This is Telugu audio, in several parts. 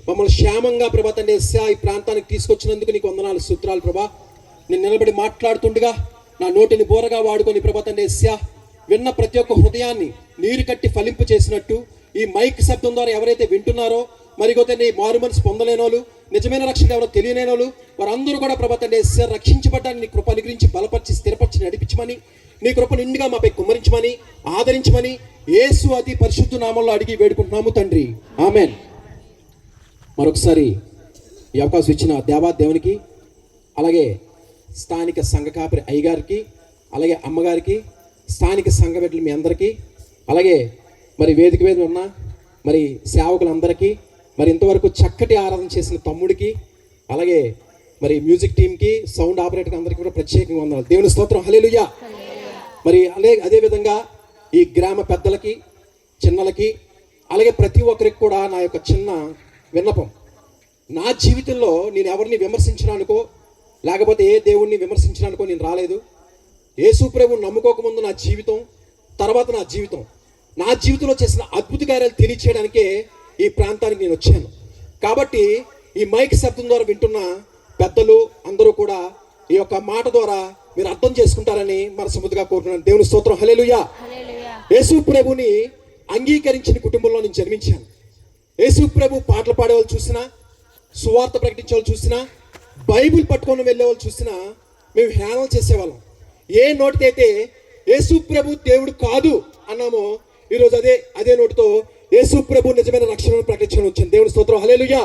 మమ్మల్ని క్షేమంగా ప్రభా తండ్రి ఈ ప్రాంతానికి తీసుకొచ్చినందుకు నీకు వందనాలు స్తోత్రాలు ప్రభా. నేను నిలబడి మాట్లాడుతుండగా నా నోటిని బోరగా వాడుకొని ప్రభా తండ్రి విన్న ప్రతి ఒక్క హృదయాన్ని నీరు కట్టి ఫలింపు చేసినట్టు ఈ మైక్ శబ్దం ద్వారా ఎవరైతే వింటున్నారో మరికొన్ని మారు మనసు పొందలేనోళ్ళు, నిజమైన రక్షణ ఎవరో తెలియలేనోళ్ళు, వారందరూ కూడా ప్రభా తండ్రి రక్షించబడ్డాన్ని నీ కృప అనుగ్రహించి బలపరిచి స్థిరపరిచి నడిపించమని, నీ కృప నిండుగా మాపై కుమ్మరించమని ఆదరించమని యేసు అతి పరిశుద్ధ నామంలో అడిగి వేడుకుంటున్నాము తండ్రి, ఆమెన్. మరొకసారి ఈ అవకాశం ఇచ్చిన దేవునికి, అలాగే స్థానిక సంఘ కాపరి అయ్యగారికి, అలాగే అమ్మగారికి, స్థానిక సంఘ బిడ్డలు మీ అందరికీ, అలాగే మరి వేదిక మీద ఉన్న మరి సేవకులందరికీ, మరి ఇంతవరకు చక్కటి ఆరాధన చేసిన తమ్ముడికి, అలాగే మరి మ్యూజిక్ టీంకి, సౌండ్ ఆపరేటర్ అందరికీ కూడా ప్రత్యేకంగా వందనాలు. దేవుని స్తోత్రం, హల్లెలూయా. మరి అదేవిధంగా ఈ గ్రామ పెద్దలకి, చిన్నలకి, అలాగే ప్రతి ఒక్కరికి కూడా నా యొక్క చిన్న విన్నపం. నా జీవితంలో నేను ఎవరిని విమర్శించడానికో లేకపోతే ఏ దేవుణ్ణి విమర్శించడానికో నేను రాలేదు. యేసు ప్రభువుని నమ్ముకోకముందు నా జీవితం, తర్వాత నా జీవితంలో చేసిన అద్భుత కార్యాలు తెలియచేయడానికే ఈ ప్రాంతానికి నేను వచ్చాను. కాబట్టి ఈ మైక్ శబ్దం ద్వారా వింటున్న పెద్దలు అందరూ కూడా ఈ యొక్క మాట ద్వారా మీరు అర్థం చేసుకుంటారని మనస్ఫూర్తిగా కోరుతున్నాను. దేవుని స్తోత్రం, హల్లెలూయా. యేసు ప్రభుని అంగీకరించిన కుటుంబంలో నేను జన్మించాను. యేసు ప్రభు పాటలు పాడేవాళ్ళు చూసినా, సువార్త ప్రకటించే వాళ్ళు చూసినా, బైబిల్ పట్టుకొని వెళ్ళే వాళ్ళు చూసినా మేము హేళన చేసేవాళ్ళం. ఏ నోటికైతే యేసు ప్రభు దేవుడు కాదు అన్నామో ఈరోజు అదే నోటితో యేసు ప్రభు నిజమైన రక్షణను ప్రకటించడం వచ్చింది. దేవుని స్తోత్రం, హల్లెలూయా.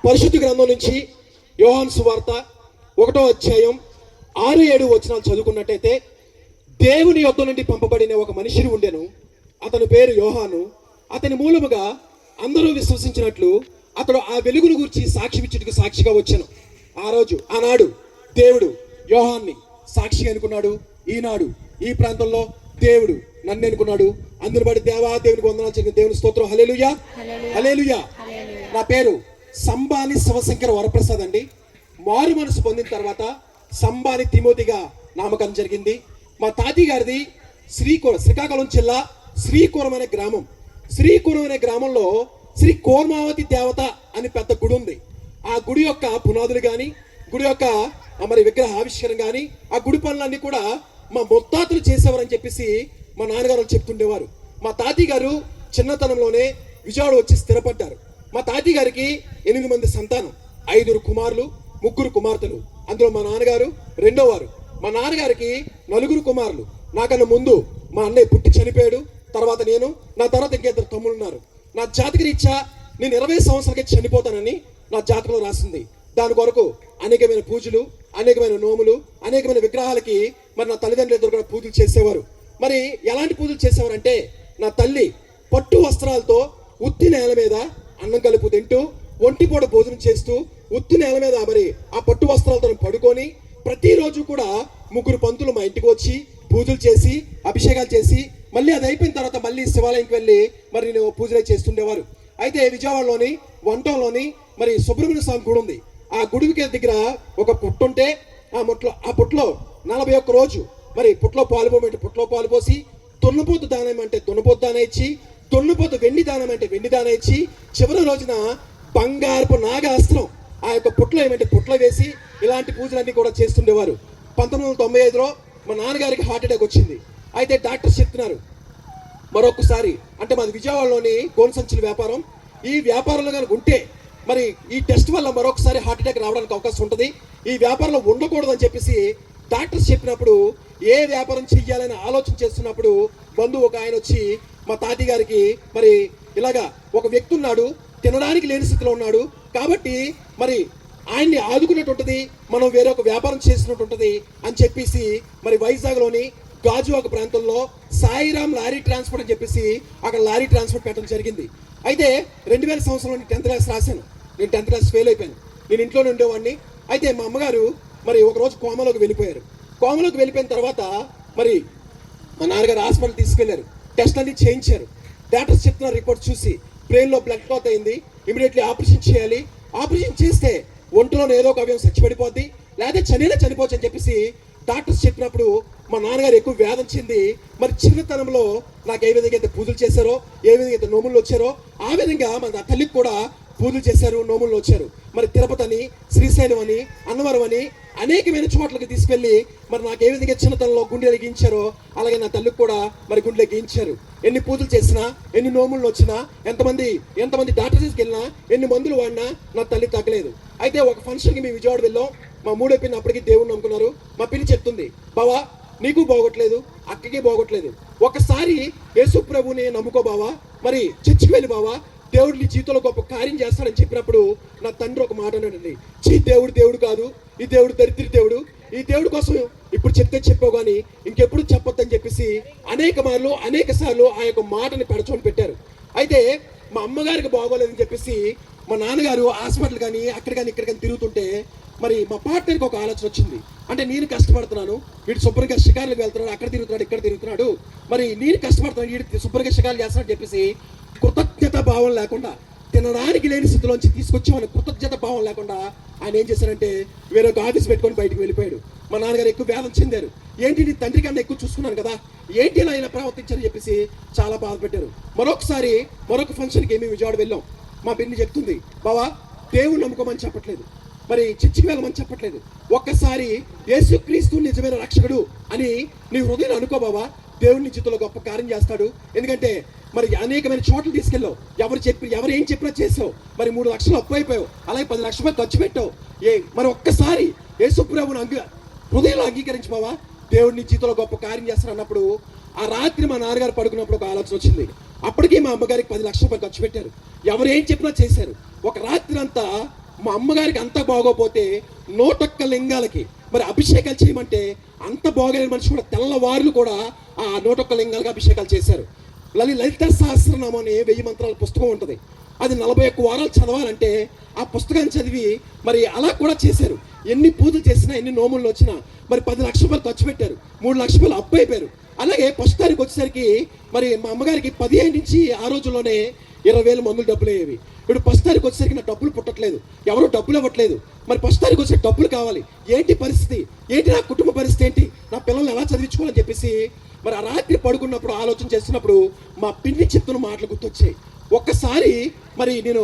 పరిశుద్ధ గ్రంథం నుంచి యోహాను సువార్త 1వ అధ్యాయం 6-7 వచనాలు చదువుకున్నట్టయితే, దేవుని యొద్ద నుండి పంపబడిన ఒక మనిషి ఉండెను, అతని పేరు యోహాను. అతని మూలముగా అందరూ విశ్వసించినట్లు అతడు ఆ వెలుగును గురించి సాక్షిగా వచ్చాను. ఆనాడు దేవుడు యోహాన్ని సాక్షిగా అనుకున్నాడు. ఈనాడు ఈ ప్రాంతంలో దేవుడు నన్ను అనుకున్నాడు. అందుని బట్టి దేవునికి వందనాలు చెప్పిన దేవుని స్తోత్రం, హల్లెలూయా, హల్లెలూయా. నా పేరు సంబాని శివశంకర వరప్రసాద్ అండి. మారు మనసు పొందిన తర్వాత సంబాని తిమోతిగా నామకరణం జరిగింది. మా తాతయ్య గారిది శ్రీకాకుళం జిల్లా శ్రీకూరం అనే గ్రామం. శ్రీకూరం అనే గ్రామంలో శ్రీ కోర్మావతి దేవత అని పెద్ద గుడి ఉంది. ఆ గుడి యొక్క పునాదులు కానీ, గుడి యొక్క మరి విగ్రహ ఆవిష్కరణ కానీ, ఆ గుడి పనులన్నీ కూడా మా ముత్తాతలు చేసేవారని చెప్పేసి మా నాన్నగారు చెప్తుండేవారు. మా తాతయ్య గారు చిన్నతనంలోనే విజయవాడ వచ్చి స్థిరపడ్డారు. మా తాతయ్య గారికి 8 మంది సంతానం, 5 కుమారులు, 3 కుమార్తెలు. అందులో మా నాన్నగారు రెండోవారు. మా నాన్నగారికి 4 కుమారులు. నాకన్నా ముందు మా అన్నయ్య పుట్టి చనిపోయాడు. తర్వాత నేను, నా తర్వాత ఇంకా 2 తమ్ముళ్ళు ఉన్నారు. నా జాతక రీత్యా నేను 20 సంవత్సరాలకి చనిపోతానని నా జాతకంలో రాసింది. దాని కొరకు అనేకమైన పూజలు, అనేకమైన నోములు, అనేకమైన విగ్రహాలకి మరి నా తల్లిదండ్రులు ఇద్దరు కూడా పూజలు చేసేవారు. మరి ఎలాంటి పూజలు చేసేవారంటే, నా తల్లి పట్టు వస్త్రాలతో ఉత్తి నేల మీద అన్నం కలుపు తింటూ, ఒంటిపూట భోజనం చేస్తూ, ఉత్తి నేల మీద మరి ఆ పట్టు వస్త్రాలతో పడుకొని, ప్రతిరోజు కూడా 3 పంతులు మా ఇంటికి వచ్చి పూజలు చేసి, అభిషేకాలు చేసి, మళ్ళీ అది అయిపోయిన తర్వాత మళ్ళీ శివాలయంకి వెళ్ళి మరి నేను పూజలు చేస్తుండేవారు. అయితే విజయవాడలోని వంటంలోని మరి సుబ్రహ్మణ్య స్వామి గుడి ఉంది. ఆ గుడికి దగ్గర ఒక పుట్టు ఉంటే ఆ పుట్లో 41 రోజు మరి పుట్లో పాలు పోసి, దున్నపోతు దానం అంటే దున్నపోతు దానం ఇచ్చి, దున్నపోతు వెండి దానం అంటే వెండి దానం ఇచ్చి, చివరి రోజున బంగారపు నాగాస్త్రం ఆ యొక్క పుట్లో వేసి ఇలాంటి పూజలన్నీ కూడా చేస్తుండేవారు. 1995లో మా నాన్నగారికి హార్ట్ అటాక్ వచ్చింది. అయితే డాక్టర్స్ చెప్తున్నారు, మరొకసారి అంటే మాది విజయవాడలోని గోను సంచుల వ్యాపారం, ఈ వ్యాపారంలో కనుక ఉంటే మరి ఈ టెస్ట్ వల్ల మరొకసారి హార్ట్ అటాక్ రావడానికి అవకాశం ఉంటుంది, ఈ వ్యాపారంలో ఉండకూడదని చెప్పేసి డాక్టర్స్ చెప్పినప్పుడు ఏ వ్యాపారం చెయ్యాలని ఆలోచన చేస్తున్నప్పుడు బంధువు ఒక ఆయన వచ్చి మా తాతయ్య గారికి మరి ఇలాగా ఒక వ్యక్తి ఉన్నాడు, తినడానికి లేని స్థితిలో ఉన్నాడు, కాబట్టి మరి ఆయన్ని ఆదుకున్నట్టుంటది, మనం వేరే ఒక వ్యాపారం చేసినట్టుంటది అని చెప్పేసి మరి వైజాగ్లోని గాజువాక ప్రాంతంలో సాయిరామ్ లారీ ట్రాన్స్పోర్ట్ అని చెప్పేసి అక్కడ లారీ ట్రాన్స్పోర్ట్ పెట్టడం జరిగింది. అయితే 2000 సంవత్సరంలో 10th క్లాస్ రాశాను. నేను 10th క్లాస్ ఫెయిల్ అయిపోయాను. నేను ఇంట్లోనే ఉండేవాడిని. అయితే మా అమ్మగారు మరి ఒకరోజు కోమలోకి వెళ్ళిపోయారు. కోమలోకి వెళ్ళిపోయిన తర్వాత మరి మా నాన్నగారు హాస్పిటల్ తీసుకెళ్లారు. టెస్ట్ అన్ని చేయించారు. డాక్టర్స్ చెప్తున్న రిపోర్ట్ చూసి బ్రెయిన్లో బ్లడ్ క్లాత్ అయింది, ఇమీడియట్లీ ఆపరేషన్ చేయాలి, ఆపరేషన్ చేస్తే ఒంటిలో ఏదో ఒక అవయవం చచ్చిపడిపోద్ది, లేదా చనిపోవచ్చు అని చెప్పేసి డాక్టర్స్ చెప్పినప్పుడు మా నాన్నగారు ఎక్కువ వేదన చెంది మరి చిన్నతనంలో నాకు ఏ విధంగా అయితే పూజలు చేశారో, ఏ విధంగా అయితే నోములు వచ్చారో ఆ విధంగా మన తల్లికి కూడా పూజలు చేశారు, నోములు వచ్చారు. మరి తిరుపతి అని, శ్రీశైలం అని, అన్నవరం అని అనేకమైన చోట్లకి తీసుకెళ్లి మరి నాకు ఏ విధంగా చిన్నతనంలో గుండెలు గీయించారో అలాగే నా తల్లికి కూడా మరి గుండెలు గీయించారు. ఎన్ని పూజలు చేసినా, ఎన్ని నోములు వచ్చినా, ఎంతమంది డాక్టర్స్కి వెళ్ళినా, ఎన్ని మందులు వాడినా నా తల్లి తగ్గలేదు. అయితే ఒక ఫంక్షన్కి మేము విజయవాడ వెళ్ళాం. మా మూడో పిన్ని అప్పటికి దేవుణ్ణి నమ్ముకున్నారు. మా పిన్ని చెప్తుంది, బావా నీకు బాగోట్లేదు, అక్కకి బాగోట్లేదు, ఒకసారి యేసు ప్రభుని నమ్ముకో బావా, మరి చర్చికి వెళ్ళి బావా, దేవుడు నీ జీవితంలో గొప్ప కార్యం చేస్తాడని చెప్పినప్పుడు నా తండ్రి ఒక మాట అన్నాడండి, దేవుడు కాదు, ఈ దేవుడు దరిద్ర దేవుడు, ఈ దేవుడి కోసం ఇప్పుడు చెప్పావు కానీ ఇంకెప్పుడు చెప్పొద్దని చెప్పేసి అనేక సార్లు ఆ యొక్క మాటని పెడచొని పెట్టారు. అయితే మా అమ్మగారికి బాగోలేదని చెప్పేసి మా నాన్నగారు హాస్పిటల్ కానీ అక్కడ కానీ ఇక్కడ కానీ తిరుగుతుంటే మరి మా పార్ట్నర్కి ఒక ఆలోచన వచ్చింది. అంటే నేను కష్టపడుతున్నాను, వీడు శుభ్రంగా షికారులకు వెళ్తున్నాడు, అక్కడ తిరుగుతున్నాడు, ఇక్కడ తిరుగుతున్నాడు, మరి నేను కష్టపడుతున్నాను, వీడు శుభ్రంగా షికారులు చేస్తున్నాడు చెప్పేసి కృతజ్ఞత భావం లేకుండా, తినడానికి లేని స్థితిలోంచి తీసుకొచ్చామని కృతజ్ఞత భావం లేకుండా ఆయన ఏం చేశారంటే వేరొక ఆఫీస్ పెట్టుకొని బయటకు వెళ్ళిపోయాడు. మా నాన్నగారు ఎక్కువ వేదన చెందారు. ఏంటి నీ తండ్రి కన్నా ఎక్కువ చూసుకున్నాను కదా, ఏంటి ఇలా ఆయన ప్రవర్తించారని చెప్పేసి చాలా బాధపెట్టారు. మరొక ఫంక్షన్కి మేము విజయవాడ వెళ్ళాం. మా పిన్ని చెప్తుంది, బావా దేవుడు నమ్ముకోమని చెప్పట్లేదు, మరి చర్చికి వెళ్ళమని చెప్పట్లేదు, ఒక్కసారి యేసుక్రీస్తు నిజమైన రక్షకుడు అని నీ హృదయం అనుకో బావా, దేవుడిని జీవితంలో గొప్ప కార్యం చేస్తాడు. ఎందుకంటే మరి అనేకమైన చోట్ల తీసుకెళ్ళావు, ఎవరు ఏం చెప్పినా చేసావు, మరి 3 లక్షలు అప్పు అయిపోయావు, అలాగే 10 లక్షల రూపాయలు ఖర్చు పెట్టావు. మరి ఒక్కసారి యేసుప్రభుని హృదయంలో అంగీకరించి బావా, దేవుడిని జీవితంలో గొప్ప కార్యం చేస్తాడు అన్నప్పుడు ఆ రాత్రి మా నాన్నగారు పడుకున్నప్పుడు ఒక ఆలోచన వచ్చింది. అప్పటికీ మా అమ్మగారికి 10 లక్షల రూపాయలు ఖర్చు పెట్టారు, ఎవరు ఏం చెప్పినా చేశారు. ఒక రాత్రి అంతా మా అమ్మగారికి అంత బాగోపోతే 101 లింగాలకి మరి అభిషేకాలు చేయమంటే అంత బాగలేని మనిషి కూడా తెల్లవారులు కూడా ఆ 101 లింగాలకి అభిషేకాలు చేశారు. లలిత సహస్రనామం అని 1000 మంత్రాల పుస్తకం ఉంటుంది, అది 41 వారాలు చదవాలంటే ఆ పుస్తకాన్ని చదివి మరి అలా కూడా చేశారు. ఎన్ని పూజలు చేసినా, ఎన్ని నోములు వచ్చినా మరి 10 లక్షల రూపాయలు ఖర్చు పెట్టారు, 3 లక్షల రూపాయలు అప్పు అయిపోయారు. అలాగే ఫస్ట్ తారీఖు వచ్చేసరికి మరి మా అమ్మగారికి 15 నుంచి ఆ రోజుల్లోనే 20,000 మందులు డబ్బులు అయ్యేవి. ఇప్పుడు ఫస్ట్ తారీఖు వచ్చేసరికి నా డబ్బులు పుట్టట్లేదు, ఎవరు డబ్బులు ఇవ్వట్లేదు. మరి ఫస్ట్ తారీఖు వచ్చే డబ్బులు కావాలి, ఏంటి పరిస్థితి, ఏంటి నా కుటుంబ పరిస్థితి ఏంటి, నా పిల్లల్ని ఎలా చదివించుకోవాలని చెప్పేసి మరి ఆ రాత్రి పడుకున్నప్పుడు ఆలోచన చేస్తున్నప్పుడు మా పిన్ని చెప్తున్న మాటలు గుర్తొచ్చాయి. ఒక్కసారి మరి నేను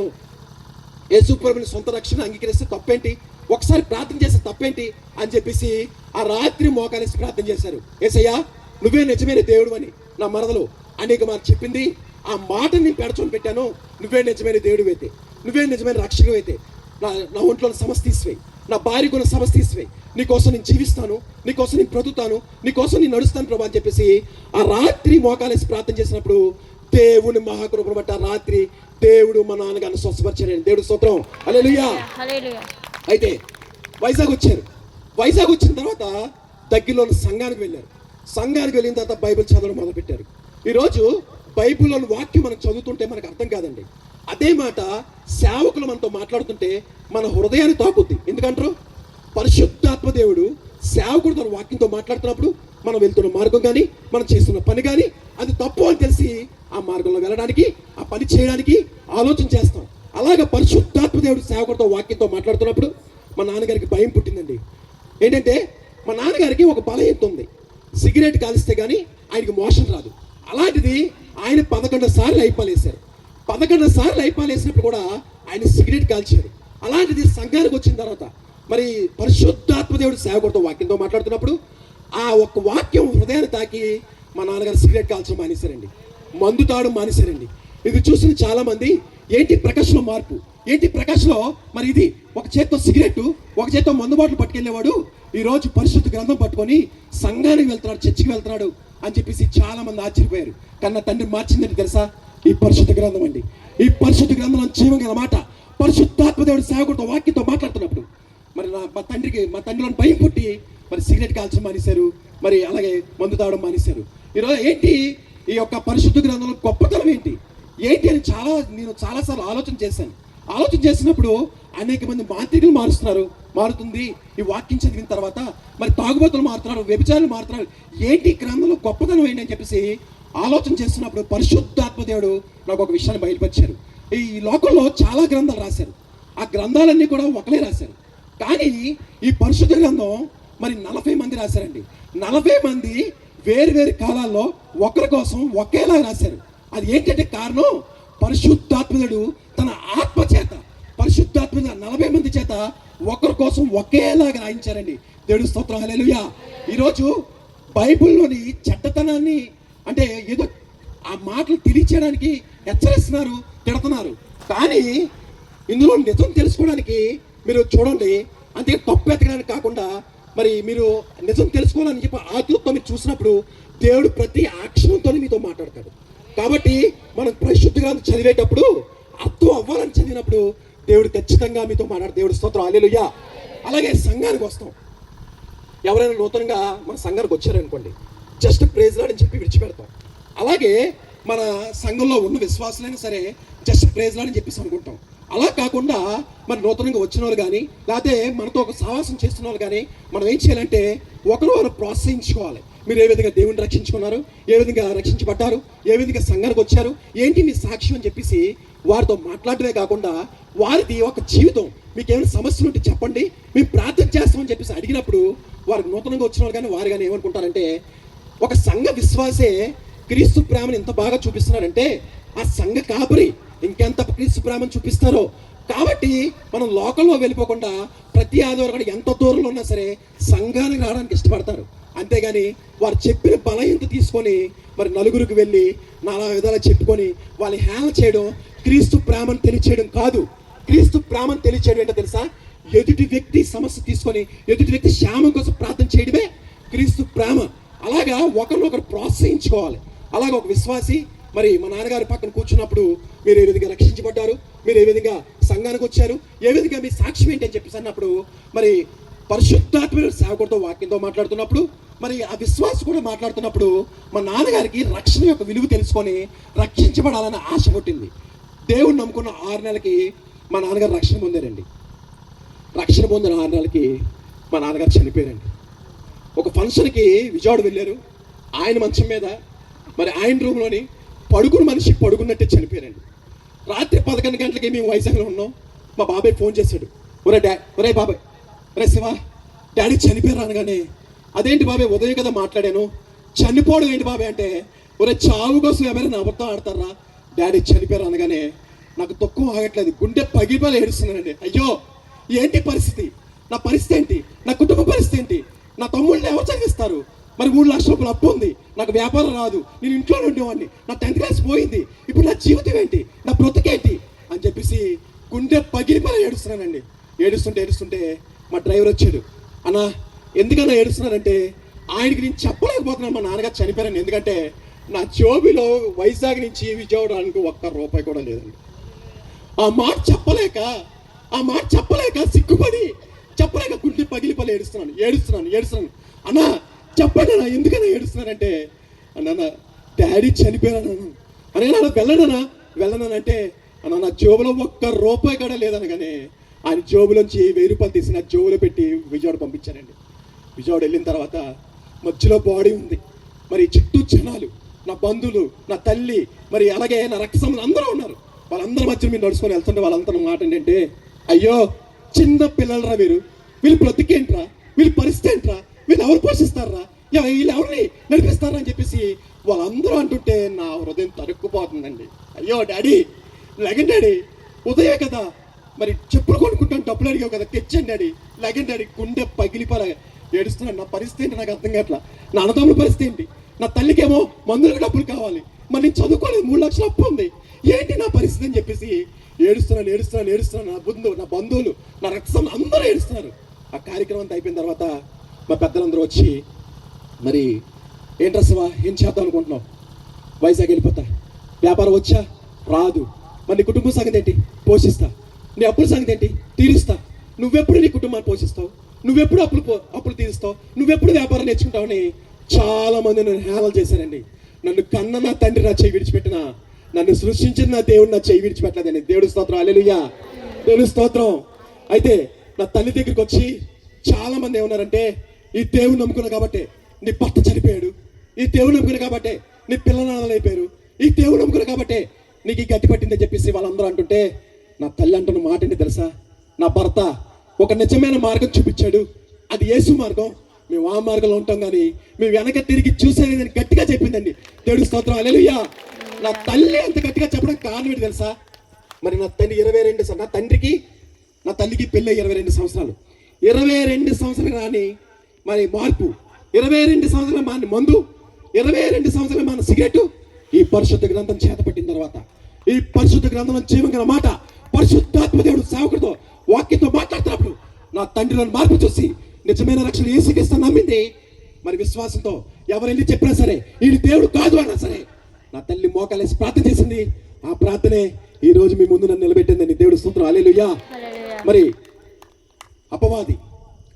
యేసుప్రభుని సొంత రక్షణ అంగీకరిస్తే తప్పేంటి, ఒకసారి ప్రార్థన చేస్తే తప్పేంటి అని చెప్పేసి ఆ రాత్రి మోకాలేసి ప్రార్థన చేశారు. యేసయ్యా నువ్వే నిజమైన దేవుడు అని నా మరదలు అనేక మాట చెప్పింది. ఆ మాటని నేను పెడచొని పెట్టాను, నువ్వే నిజమైన దేవుడు అయితే, నువ్వే నిజమైన రక్షకుడు అయితే, నా ఒంట్లో సమస్య తీసివేయి, నా భార్య కూడా సమస్య తీసివేయి, నీకోసం నేను జీవిస్తాను, నీకోసం నేను బ్రతుకుతాను, నీకోసం నేను నడుస్తాను ప్రభా అని చెప్పేసి ఆ రాత్రి మోకాలేసి ప్రార్థన చేసినప్పుడు దేవుని మహాకృపను బట్టి ఆ రాత్రి దేవుడు మా నాన్నగారిని స్వస్థపరిచాడు. దేవుడు స్తోత్రం, హల్లెలూయా. అయితే వైజాగ్ వచ్చారు. వైజాగ్ వచ్చిన తర్వాత దగ్గరలోని సంఘానికి వెళ్ళారు. సంఘానికి వెళ్ళిన తర్వాత బైబిల్ చదవడం మొదలుపెట్టారు. ఈరోజు బైబిల్లోని వాక్యం మనకు చదువుతుంటే మనకు అర్థం కాదండి. అదే మాట సేవకులు మనతో మాట్లాడుతుంటే మన హృదయాన్ని తాకుద్ది. ఎందుకంటారు, పరిశుద్ధాత్మ దేవుడు సేవకుడు తన వాక్యంతో మాట్లాడుతున్నప్పుడు మనం వెళ్తున్న మార్గం కానీ మనం చేస్తున్న పని కానీ అది తప్పు అని తెలిసి ఆ మార్గంలో వెళ్ళడానికి, ఆ పని చేయడానికి ఆలోచన చేస్తాం. అలాగే పరిశుద్ధాత్మ దేవుడు సేవకుడితో వాక్యంతో మాట్లాడుతున్నప్పుడు మా నాన్నగారికి భయం పుట్టిందండి. ఏంటంటే మా నాన్నగారికి ఒక బలహీనత ఉంది, సిగరెట్ కాలిస్తే కానీ ఆయనకి మోషన్ రాదు. అలాంటిది ఆయన 11 సార్లు అయిపాలేశారు. 11 సార్లు అయిపాలేసినప్పుడు కూడా ఆయన సిగరెట్ కాల్చారు. అలాంటిది సంఘానికి వచ్చిన తర్వాత మరి పరిశుద్ధాత్మ దేవుడు సేవకుడితో వాక్యంతో మాట్లాడుతున్నప్పుడు ఆ ఒక్క వాక్యం హృదయాన్ని తాకి మా నాన్నగారు సిగరెట్ కాల్చడం మానేశారండి, మందు తాగడం మానేశారండి. ఇది చూసిన చాలా మంది ఏంటి ప్రకాశంలో మార్పు, ఏంటి ప్రకాశంలో మరి ఇది ఒక చేత్తో సిగరెట్, ఒక చేత్తో మందు బాటలు పట్టుకెళ్ళేవాడు ఈరోజు పరిశుద్ధ గ్రంథం పట్టుకొని సంఘానికి వెళ్తున్నాడు, చర్చికి వెళ్తున్నాడు అని చెప్పేసి చాలా మంది ఆశ్చర్యపోయారు. కన్నా తండ్రి మార్చిందంటే తెలుసా, ఈ పరిశుద్ధ గ్రంథం అండి. ఈ పరిశుద్ధ గ్రంథంలో జీవం గల మాట పరిశుద్ధాత్మ దేవుడు సేవకుడితో వాక్యంతో మాట్లాడుతున్నప్పుడు మరి మా తండ్రిలోని భయం పుట్టి మరి సిగరెట్ కాల్చడం మానేశారు, మరి అలాగే మందు తాగడం మానేశారు. ఈరోజు ఏంటి ఈ యొక్క పరిశుద్ధ గ్రంథంలో గొప్పతనం ఏంటి అని నేను చాలాసార్లు ఆలోచన చేసినప్పుడు అనేక మంది మాంత్రికులు మారుతుంది ఈ వాక్యం చదివిన తర్వాత. మరి తాగుబోతులు మారుతున్నారు, వ్యభిచారులు మారుతున్నారు, ఏంటి గ్రంథంలో గొప్పతనం ఏంటి అని చెప్పేసి ఆలోచన చేస్తున్నప్పుడు పరిశుద్ధాత్మ దేవుడు నాకు ఒక విషయాన్ని బయలుపరిచారు. ఈ లోకంలో చాలా గ్రంథాలు రాశారు, ఆ గ్రంథాలన్నీ కూడా ఒకలే రాశారు. కానీ ఈ పరిశుద్ధ గ్రంథం మరి 40 మంది రాశారండి. 40 మంది వేరు కాలాల్లో ఒకరి కోసం ఒకేలా రాశారు. అది ఏంటంటే కారణం పరిశుద్ధాత్మడు తన ఆత్మ చేత పరిశుద్ధాత్మ 40 మంది చేత ఒకరి కోసం ఒకేలాగా రాయించారండి. దేవుడి స్తోత్రం, హల్లెలూయా. ఈరోజు బైబిల్లోని చెడ్డతనాన్ని అంటే ఏదో ఆ మాటలు తెలియచేయడానికి హెచ్చరిస్తున్నారు, తిడుతున్నారు. కానీ ఇందులో నిజం తెలుసుకోవడానికి మీరు చూడండి, అంతే తప్పు ఎతకడానికి కాకుండా మరి మీరు నిజం తెలుసుకోవాలని చెప్పి ఆతృతతో మీరు చూసినప్పుడు దేవుడు ప్రతి అక్షరంతో మీతో మాట్లాడతాడు. కాబట్టి మనం పరిశుద్ధ గ్రంథం చదివేటప్పుడు అర్థం అవ్వాలని చదివినప్పుడు దేవుడు ఖచ్చితంగా మీతో మాట్లాడు. దేవుడి స్తోత్రం, హల్లెలూయా. అలాగే సంఘానికి వస్తాం. ఎవరైనా నూతనంగా మన సంఘానికి వచ్చారనుకోండి, జస్ట్ ప్రైజ్ లార్డ్ అని చెప్పి విడిచిపెడతాం. అలాగే మన సంఘంలో ఉన్న విశ్వాసులైనా సరే జస్ట్ ప్రైజ్ లార్డ్ అని చెప్పేసి అనుకుంటాం. అలా కాకుండా మన నూతనంగా వచ్చిన వాళ్ళు కానీ లేకపోతే మనతో ఒక సహవాసం చేస్తున్న వాళ్ళు కానీ మనం ఏం చేయాలంటే ఒకరు వారు ప్రోత్సహించుకోవాలి. మీరు ఏ విధంగా దేవుని రక్షించుకున్నారు, ఏ విధంగా రక్షించబడ్డారు, ఏ విధంగా సంఘానికి వచ్చారు, ఏంటి మీ సాక్ష్యం అని చెప్పేసి వారితో మాట్లాడటమే కాకుండా వారిది ఒక జీవితం, మీకు ఏమైనా సమస్యలు ఉంటే చెప్పండి, మేము ప్రార్థన చేస్తామని చెప్పేసి అడిగినప్పుడు వారికి నూతనంగా వచ్చిన వాళ్ళు కానీ వారు కానీ ఏమనుకుంటారంటే ఒక సంఘ విశ్వాసే క్రీస్తు ప్రేమను ఎంత బాగా చూపిస్తున్నారంటే ఆ సంఘ కాపరి ఇంకెంత క్రీస్తు ప్రేమను చూపిస్తారో. కాబట్టి మనం లోకంలో వెళ్ళిపోకుండా ప్రతి ఆదివారం కూడా ఎంత దూరంలో ఉన్నా సరే సంఘానికి రావడానికి ఇష్టపడతారు. అంతేగాని వారు చెప్పిన బలహీనత తీసుకొని మరి నలుగురికి వెళ్ళి నానా విధాలా చెప్పుకొని వాళ్ళని హేళన చేయడం క్రీస్తు ప్రేమను తెలియచేయడం కాదు. క్రీస్తు ప్రేమను తెలియచేయడం ఏంటో తెలుసా? ఎదుటి వ్యక్తి సమస్య తీసుకొని ఎదుటి వ్యక్తి క్షేమం కోసం ప్రార్థన చేయడమే క్రీస్తు ప్రేమ. అలాగా ఒకరినొకరు ప్రోత్సహించుకోవాలి. అలాగే ఒక విశ్వాసి మరి మా నాన్నగారి పక్కన కూర్చున్నప్పుడు మీరు ఏ విధంగా రక్షించబడ్డారు, మీరు ఏ విధంగా సంఘానికి వచ్చారు, ఏ విధంగా మీ సాక్ష్యం ఏంటి అని చెప్పేసి అన్నప్పుడు మరి పరిశుద్ధాత్మ సేవకుడితో వాక్యంతో మాట్లాడుతున్నప్పుడు మరి ఆ విశ్వాసం కూడా మాట్లాడుతున్నప్పుడు మా నాన్నగారికి రక్షణ యొక్క విలువ తెలుసుకొని రక్షించబడాలని ఆశ పుట్టింది. దేవుడు నమ్ముకున్న 6 నెలలకి మా నాన్నగారు రక్షణ పొందారండి. రక్షణ పొందిన 6 నెలలకి మా నాన్నగారు చనిపోయారండి. ఒక ఫంక్షన్కి విజయవాడ వెళ్ళారు. ఆయన మంచం మీద మరి ఆయన రూమ్లోని పడుకున్న మనిషి పడుకున్నట్టే చనిపోయారండి. రాత్రి 11 గంటలకి మేము వైజాగ్లో ఉన్నాం. మా బాబాయ్ ఫోన్ చేశాడు, ఒరే బాబాయ్, ఒరే శివ, డాడీ చనిపోయారు అనగానే అదేంటి బాబాయ్ ఉదయం కదా మాట్లాడాను, చనిపోవడం ఏంటి బాబాయ్ అంటే ఒరే చావు కోసం ఎవరైనా అబద్ధం ఆడతారా, డాడీ చనిపోయారు అనగానే నాకు తక్కువ ఆగట్లేదు, గుండె పగిలిపోయి ఏడుస్తున్నానండి. అయ్యో ఏంటి పరిస్థితి, నా పరిస్థితి ఏంటి, నా కుటుంబ పరిస్థితి ఏంటి, నా తమ్ముళ్ళని ఎవరు చదివిస్తారు, మరి 3 లక్షల రూపాయలు అప్పు ఉంది, నాకు వ్యాపారం రాదు, నేను ఇంట్లోనే ఉండేవాడిని, నా 10th క్లాస్ పోయింది, ఇప్పుడు నా జీవితం ఏంటి, నా బ్రతుకేంటి అని చెప్పేసి గుండె పగిలిపోయి ఏడుస్తున్నానండి. ఏడుస్తుంటే మా డ్రైవర్ వచ్చాడు. అన్నా ఎందుకన్నా ఏడుస్తున్నానంటే ఆయనకి నేను చెప్పలేకపోతున్నాను మా నాన్నగారు చనిపోయారని. ఎందుకంటే నా జోబిలో వైజాగ్ నుంచి విజయవాడడానికి ₹1 కూడా లేదండి. ఆ మాట చెప్పలేక సిగ్గుపడి చెప్పలేక గుండె పగిలిపోయి ఏడుస్తున్నాను. అన్నా చెప్పండి అన్న ఎందుకన్నా ఏడుస్తున్నానంటే అన్న డాడీ చనిపోయాను అనే వెళ్ళనానంటే అన్న నా జోబులో ₹1 కూడా లేదనగానే ఆయన జోబులోంచి ₹1000 తీసి నా జోబులో పెట్టి విజయవాడ పంపించానండి. విజయవాడ వెళ్ళిన తర్వాత మధ్యలో బాడీ ఉంది, మరి చుట్టూ జనాలు, నా బంధువులు, నా తల్లి, మరి అలాగే నా రక్త సంబంధం అందరూ ఉన్నారు. వాళ్ళందరి మధ్య మీరు నడుచుకొని వెళ్తుంటే వాళ్ళంతా మాట ఏంటంటే అయ్యో చిన్న పిల్లలరా వీళ్ళు బ్రతికేంట్రా, వీళ్ళు పరిస్థితి ఏంట్రా, వీళ్ళు ఎవరు పోషిస్తారా, వీళ్ళు ఎవరిని నడిపిస్తారా అని చెప్పేసి వాళ్ళందరూ అంటుంటే నా హృదయం తరుక్కుపోతుందండి. అయ్యో డాడీ లెగండి డాడీ, ఉదయమే కదా మరి చెప్పులు కొనుక్కుంటాను, డబ్బులు అడిగావు కదా తెచ్చండి డాడీ, లెగండి డాడీ. గుండె పగిలిపోలే ఏడుస్తున్నాను. నా పరిస్థితి ఏంటి నాకు అర్థం కావట్లా, నా అన్నదమ్ముల పరిస్థితి ఏంటి, నా తల్లికేమో మందులకు డబ్బులు కావాలి, మరి నేను చదువుకోలేదు, 3 లక్షలు అప్పు ఉంది, ఏంటి నా పరిస్థితి అని చెప్పేసి ఏడుస్తున్నాను. నా బంధువులు, నా రక్తం అందరూ ఏడుస్తున్నారు. ఆ కార్యక్రమం అంతా అయిపోయిన తర్వాత మా పెద్దలందరూ వచ్చి మరి ఏంట్రా శివ ఏం చేద్దాం అనుకుంటున్నావు, వైజాగ్ వెళ్ళిపోతా, వ్యాపారం వచ్చా రాదు, మరి నీ కుటుంబం సంగతి ఏంటి, పోషిస్తా, నీ అప్పుల సంగతి ఏంటి, తీరుస్తా, నువ్వెప్పుడు నీ కుటుంబాన్ని పోషిస్తావు, నువ్వెప్పుడు అప్పులు తీరుస్తావు, నువ్వెప్పుడు వ్యాపారం నేర్చుకుంటావని చాలా మంది నన్ను హేళన చేశారండి. నన్ను కన్న నా తండ్రి నా చేయి విడిచిపెట్టిన, నన్ను సృష్టించిన నా దేవుడు నా చేయి విడిచిపెట్టలేదండి. దేవుడి స్తోత్రం, హల్లెలూయా, దేవుడి స్తోత్రం. అయితే నా తల్లి దగ్గరికి వచ్చి చాలా మంది ఏమన్నారంటే ఈ దేవుడు నమ్ముకున్నా కాబట్టి నీ భర్త చనిపోయాడు, ఈ దేవుడు నమ్ముకున్నా కాబట్టి నీ పిల్లలు అయిపోయారు, ఈ దేవుడు నమ్ముకున్నా కాబట్టి నీకు ఈ గట్టి పట్టిందని చెప్పేసి వాళ్ళందరూ అంటుంటే నా తల్లి అంటున్న మాట ఏంటి తెలుసా, నా భర్త ఒక నిజమైన మార్గం చూపించాడు, అది యేసు మార్గం, మేము ఆ మార్గంలో ఉంటాం కానీ మేము వెనక తిరిగి చూసేది గట్టిగా చెప్పిందండి. దేవుడి స్తోత్రం, హల్లెలూయా. నా తల్లి అంత గట్టిగా చెప్పడం కారణం ఏంటి తెలుసా? మరి నా తల్లి 22 నా తండ్రికి నా తల్లికి పెళ్ళి 22 సంవత్సరాలు. 22 సంవత్సరాలు రాని మరి మార్పు, 22 సంవత్సరాలు మాని మందు, 22 సంవత్సరాలు మన సిగరెట్. ఈ పరిశుద్ధ గ్రంథం చేతపట్టిన తర్వాత, ఈ పరిశుద్ధ గ్రంథంలో జీవంగల మాట పరిశుద్ధాత్మ దేవుడు సేవకుడితో వాక్యంతో మాట్లాడుతున్నప్పుడు నా తండ్రిలోని మార్పు చూసి నిజమైన రక్షణ యేసుక్రీస్తు నమ్మింది. మరి విశ్వాసంతో ఎవరు వెళ్ళి చెప్పినా సరే ఈయన దేవుడు కాదు అన్నా సరే నా తల్లి మోకాలేసి ప్రార్థన చేసింది. ఆ ప్రార్థనే ఈ రోజు మీ ముందు నన్ను నిలబెట్టిందండి. దేవుడు స్తోత్రం, హల్లెలూయా. మరి అపవాది